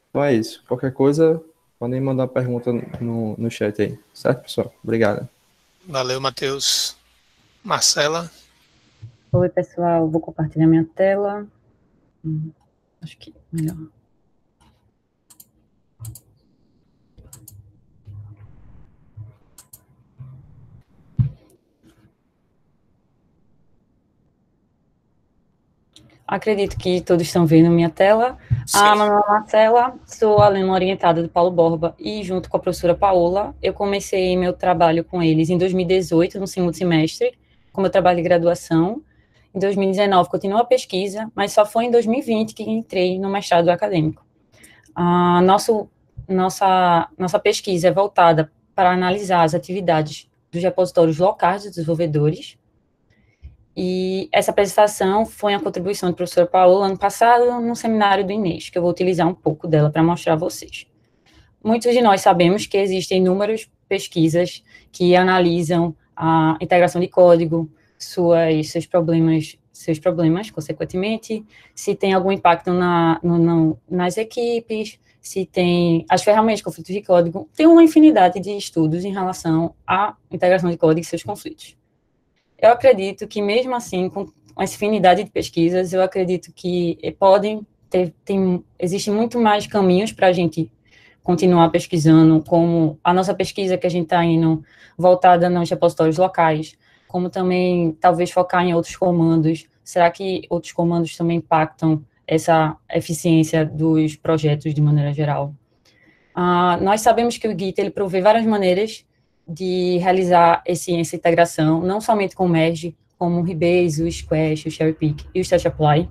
Então é isso. Qualquer coisa, podem mandar pergunta no chat aí. Certo, pessoal? Obrigado. Valeu, Matheus. Marcela? Oi, pessoal. Vou compartilhar minha tela. Acho que melhor. Acredito que todos estão vendo minha tela. Sim. Meu nome é Marcela, sou aluna orientada do Paulo Borba e junto com a professora Paola, eu comecei meu trabalho com eles em 2018, no segundo semestre, com meu trabalho de graduação. Em 2019 continuo a pesquisa, mas só foi em 2020 que entrei no mestrado acadêmico. Nossa pesquisa é voltada para analisar as atividades dos repositórios locais dos desenvolvedores. E essa apresentação foi uma contribuição do professor Paulo ano passado no seminário do Inês, que eu vou utilizar um pouco dela para mostrar a vocês. Muitos de nós sabemos que existem inúmeras pesquisas que analisam a integração de código, seus problemas, consequentemente, se tem algum impacto nas equipes, se tem as ferramentas de conflito de código, tem uma infinidade de estudos em relação à integração de código e seus conflitos. Eu acredito que, mesmo assim, com essa infinidade de pesquisas, eu acredito que existe muito mais caminhos para a gente continuar pesquisando, como a nossa pesquisa que a gente está indo voltada nos repositórios locais, como também, talvez, focar em outros comandos. Será que outros comandos também impactam essa eficiência dos projetos de maneira geral? Nós sabemos que o Git, ele provê várias maneiras de realizar essa integração, não somente com o Merge, como o Rebase, o Squash, o Cherry Pick e o Static Apply,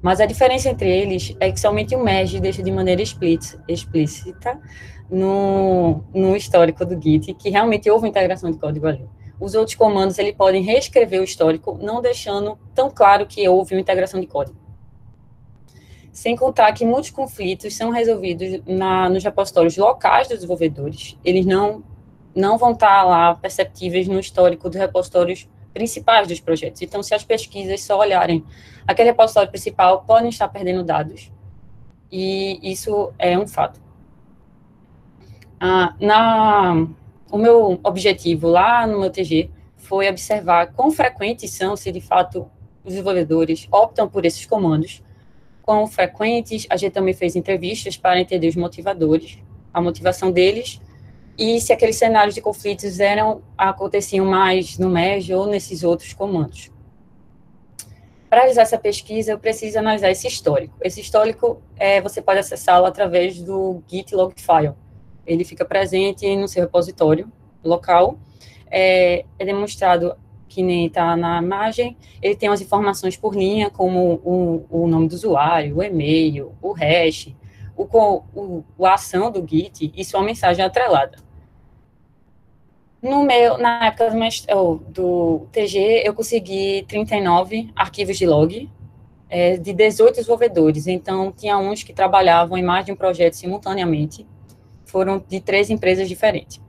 mas a diferença entre eles é que somente o Merge deixa de maneira explícita no histórico do Git, que realmente houve integração de código ali. Os outros comandos, eles podem reescrever o histórico, não deixando tão claro que houve uma integração de código. Sem contar que muitos conflitos são resolvidos nos repositórios locais dos desenvolvedores, eles não vão estar lá perceptíveis no histórico dos repositórios principais dos projetos. Então, se as pesquisas só olharem aquele repositório principal, podem estar perdendo dados. E isso é um fato. O meu objetivo lá no meu TG foi observar quão frequentes são, se de fato os desenvolvedores optam por esses comandos, quão frequentes. A gente também fez entrevistas para entender os motivadores, a motivação deles, e se aqueles cenários de conflitos aconteciam mais no MERGE ou nesses outros comandos. Para realizar essa pesquisa, eu preciso analisar esse histórico. Esse histórico, você pode acessá-lo através do Git log file. Ele fica presente no seu repositório local. É demonstrado que nem está na imagem. Ele tem as informações por linha, como o nome do usuário, o e-mail, o hash, a ação do Git e sua mensagem atrelada. Na época do TG, eu consegui 39 arquivos de log de 18 desenvolvedores. Então, tinha uns que trabalhavam em mais de um projeto simultaneamente. Foram de 3 empresas diferentes.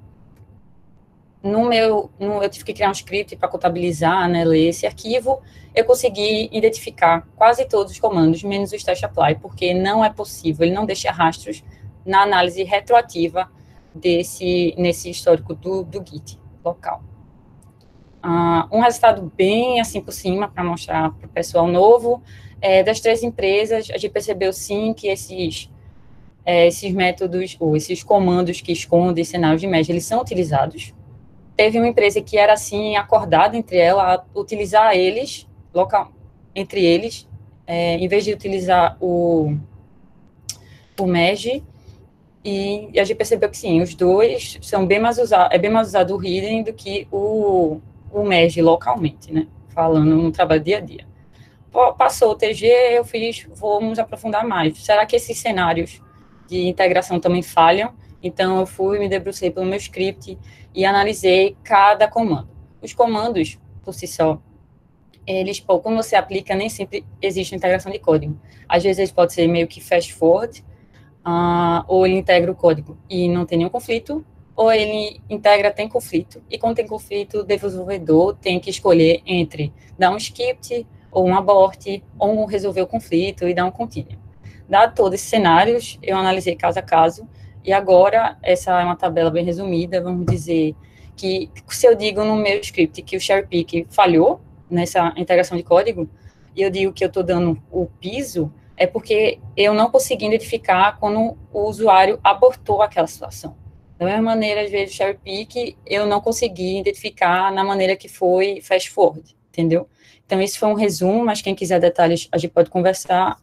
Eu tive que criar um script para contabilizar, né, ler esse arquivo. Eu consegui identificar quase todos os comandos, menos o stash apply, porque não é possível, ele não deixa rastros na análise retroativa nesse histórico do Git local. Um resultado bem assim por cima, para mostrar para o pessoal novo, das 3 empresas, a gente percebeu sim que esses métodos, ou esses comandos que escondem cenários de MERGE, eles são utilizados. Teve uma empresa que era assim, acordada entre ela, a utilizar eles, entre eles, em vez de utilizar o MERGE. E a gente percebeu que sim, os dois são bem mais usados, bem mais usado o hidden do que o MERGE localmente, né? Falando no trabalho dia a dia. Passou o TG, vamos aprofundar mais. Será que esses cenários de integração também falham? Então, eu me debrucei pelo meu script e analisei cada comando. Os comandos, por si só, quando você aplica, nem sempre existe integração de código. Às vezes, eles podem ser meio que fast forward, ou ele integra o código e não tem nenhum conflito, ou ele integra, tem conflito, e quando tem conflito, o desenvolvedor tem que escolher entre dar um skip, ou um abort, ou resolver o conflito e dar um continue. Dado todos esses cenários, eu analisei caso a caso, e agora, essa é uma tabela bem resumida, vamos dizer que, se eu digo no meu script que o cherry pick falhou nessa integração de código, e eu digo que eu estou dando o piso, é porque eu não consegui identificar quando o usuário abortou aquela situação. Da mesma maneira, às vezes, o cherry pick, eu não consegui identificar na maneira que foi fast forward, entendeu? Então, esse foi um resumo, mas quem quiser detalhes, a gente pode conversar.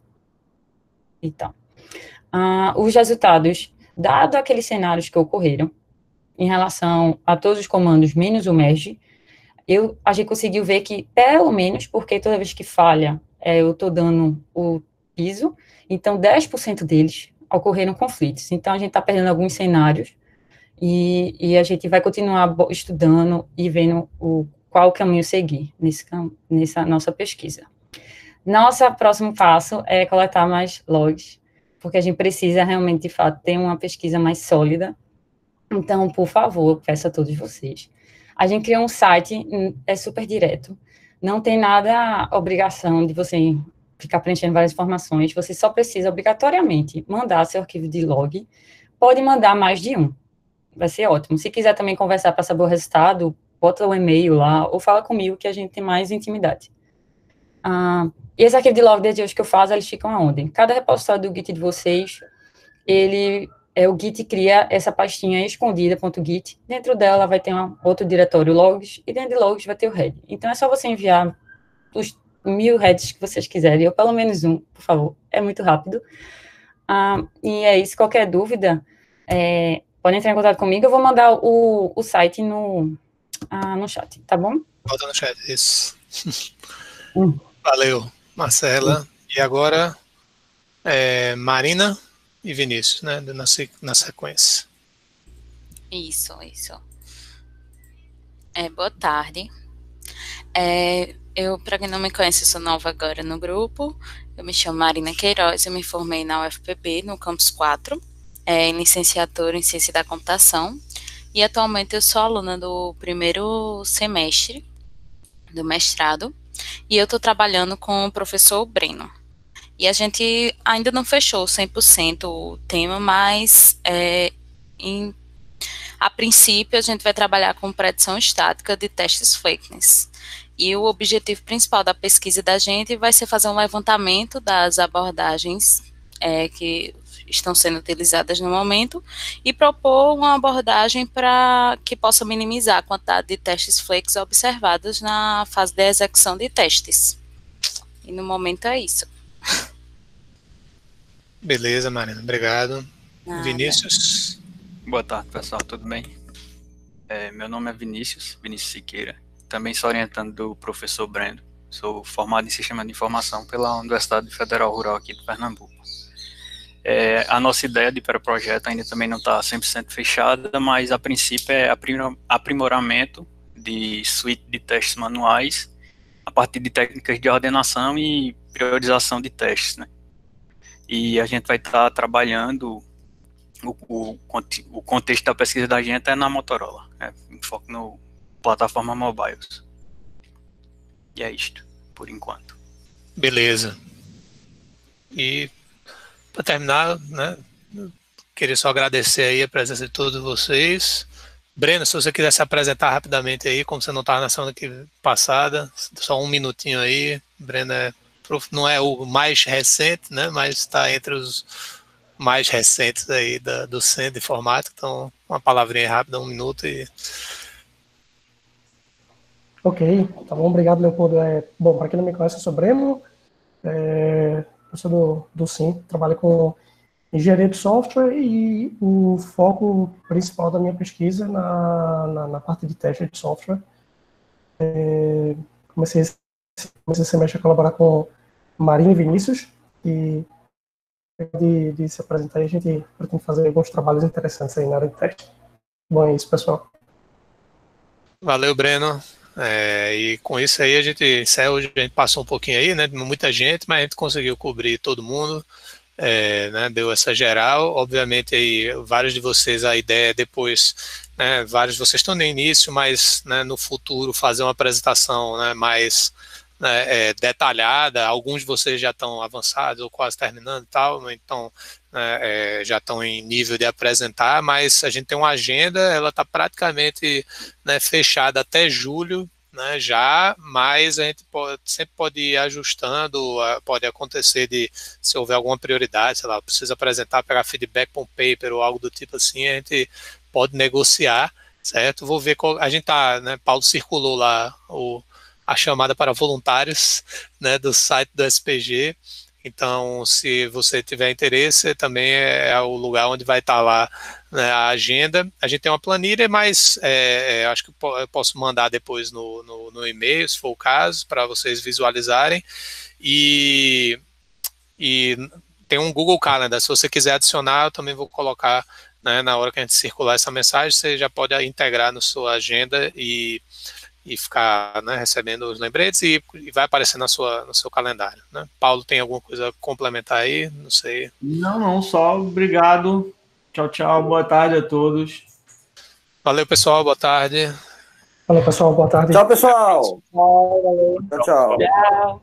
Então, os resultados, dado aqueles cenários que ocorreram, em relação a todos os comandos, menos o merge, a gente conseguiu ver que, pelo menos, porque toda vez que falha, eu estou dando o piso, então 10% deles ocorreram conflitos. Então, a gente está perdendo alguns cenários e a gente vai continuar estudando e vendo qual caminho seguir nessa nossa pesquisa. Nosso próximo passo é coletar mais logs, porque a gente precisa realmente, de fato, ter uma pesquisa mais sólida. Então, por favor, peço a todos vocês. A gente criou um site, é super direto, não tem nada obrigação de você ficar preenchendo várias informações, você só precisa, obrigatoriamente, mandar seu arquivo de log, pode mandar mais de um, vai ser ótimo. Se quiser também conversar para saber o resultado, bota o e-mail lá, ou fala comigo que a gente tem mais intimidade. E esse arquivo de log desde hoje que eu faço, eles ficam aonde? Cada repositório do Git de vocês, o Git cria essa pastinha escondida, .git, dentro dela vai ter outro diretório logs, e dentro de logs vai ter o head. Então, é só você enviar os 1000 heads que vocês quiserem, ou pelo menos um, por favor, é muito rápido. E é isso, qualquer dúvida, podem entrar em contato comigo, eu vou mandar o site no chat, tá bom? Bota no chat, isso. Valeu, Marcela. E agora, Marina e Vinícius, né, na sequência. Isso. Boa tarde. Para quem não me conhece, eu sou nova agora no grupo. Eu me chamo Marina Queiroz, eu me formei na UFPB, no Campus 4, em licenciatura em Ciência da Computação, e atualmente eu sou aluna do primeiro semestre do mestrado, e eu estou trabalhando com o professor Breno. E a gente ainda não fechou 100% o tema, mas a princípio a gente vai trabalhar com predição estática de testes flakiness. E o objetivo principal da pesquisa da gente vai ser fazer um levantamento das abordagens que estão sendo utilizadas no momento e propor uma abordagem para que possa minimizar a quantidade de testes flex observados na fase de execução de testes. E no momento é isso. Beleza, Marina, obrigado. Vinícius? Boa tarde, pessoal, tudo bem? Meu nome é Vinícius Siqueira, também sou orientando do professor Breno, sou formado em Sistema de Informação pela Universidade Federal Rural aqui de Pernambuco. A nossa ideia de pré-projeto ainda também não está 100% fechada, mas a princípio é aprimoramento de suíte de testes manuais a partir de técnicas de ordenação e priorização de testes, né? E a gente vai estar trabalhando, o contexto da pesquisa da gente é na Motorola, foco no plataforma mobiles. E é isto, por enquanto. Beleza. E para terminar, né, queria só agradecer aí a presença de todos vocês. Breno, se você quiser se apresentar rapidamente aí, como você não estava na semana passada, só um minutinho aí. Breno não é o mais recente, né, mas está entre os mais recentes aí do Centro de Informática, então uma palavrinha rápida, 1 minuto e... Ok, tá bom, obrigado, Leopoldo. Bom, para quem não me conhece, eu sou Breno, eu sou do SIM, trabalho com engenharia de software e o foco principal da minha pesquisa é na parte de teste de software. Comecei esse semestre a colaborar com Marina e Vinícius, e de se apresentar, a gente pretende fazer alguns trabalhos interessantes aí na área de teste. Bom, é isso, pessoal. Valeu, Breno. E com isso aí a gente encerra. Hoje a gente passou um pouquinho aí, né? Muita gente, mas a gente conseguiu cobrir todo mundo, né? Deu essa geral. Obviamente aí vários de vocês, a ideia é depois, né? Vários de vocês estão no início, mas, né, no futuro fazer uma apresentação, né, mais, né, detalhada. Alguns de vocês já estão avançados ou quase terminando e tal, então, né, já estão em nível de apresentar, mas a gente tem uma agenda, ela está praticamente, né, fechada até julho, né, já, mas a gente sempre pode ir ajustando, pode acontecer se houver alguma prioridade, sei lá, precisa apresentar, pegar feedback para um paper ou algo do tipo assim, a gente pode negociar, certo? Vou ver a gente tá, né, Paulo circulou lá a chamada para voluntários, né, do site do SPG. Então, se você tiver interesse, também é o lugar onde vai estar lá, né, a agenda. A gente tem uma planilha, mas acho que eu posso mandar depois no e-mail, se for o caso, para vocês visualizarem. E tem um Google Calendar, se você quiser adicionar, eu também vou colocar, né, na hora que a gente circular essa mensagem, você já pode integrar na sua agenda e ficar, né, recebendo os lembretes e vai aparecer no seu calendário, né? Paulo, tem alguma coisa a complementar aí? Não sei. Não, só obrigado. Tchau, tchau. Boa tarde a todos. Valeu, pessoal. Boa tarde. Valeu, pessoal. Boa tarde. Tchau, pessoal. Tchau. Tchau. Tchau.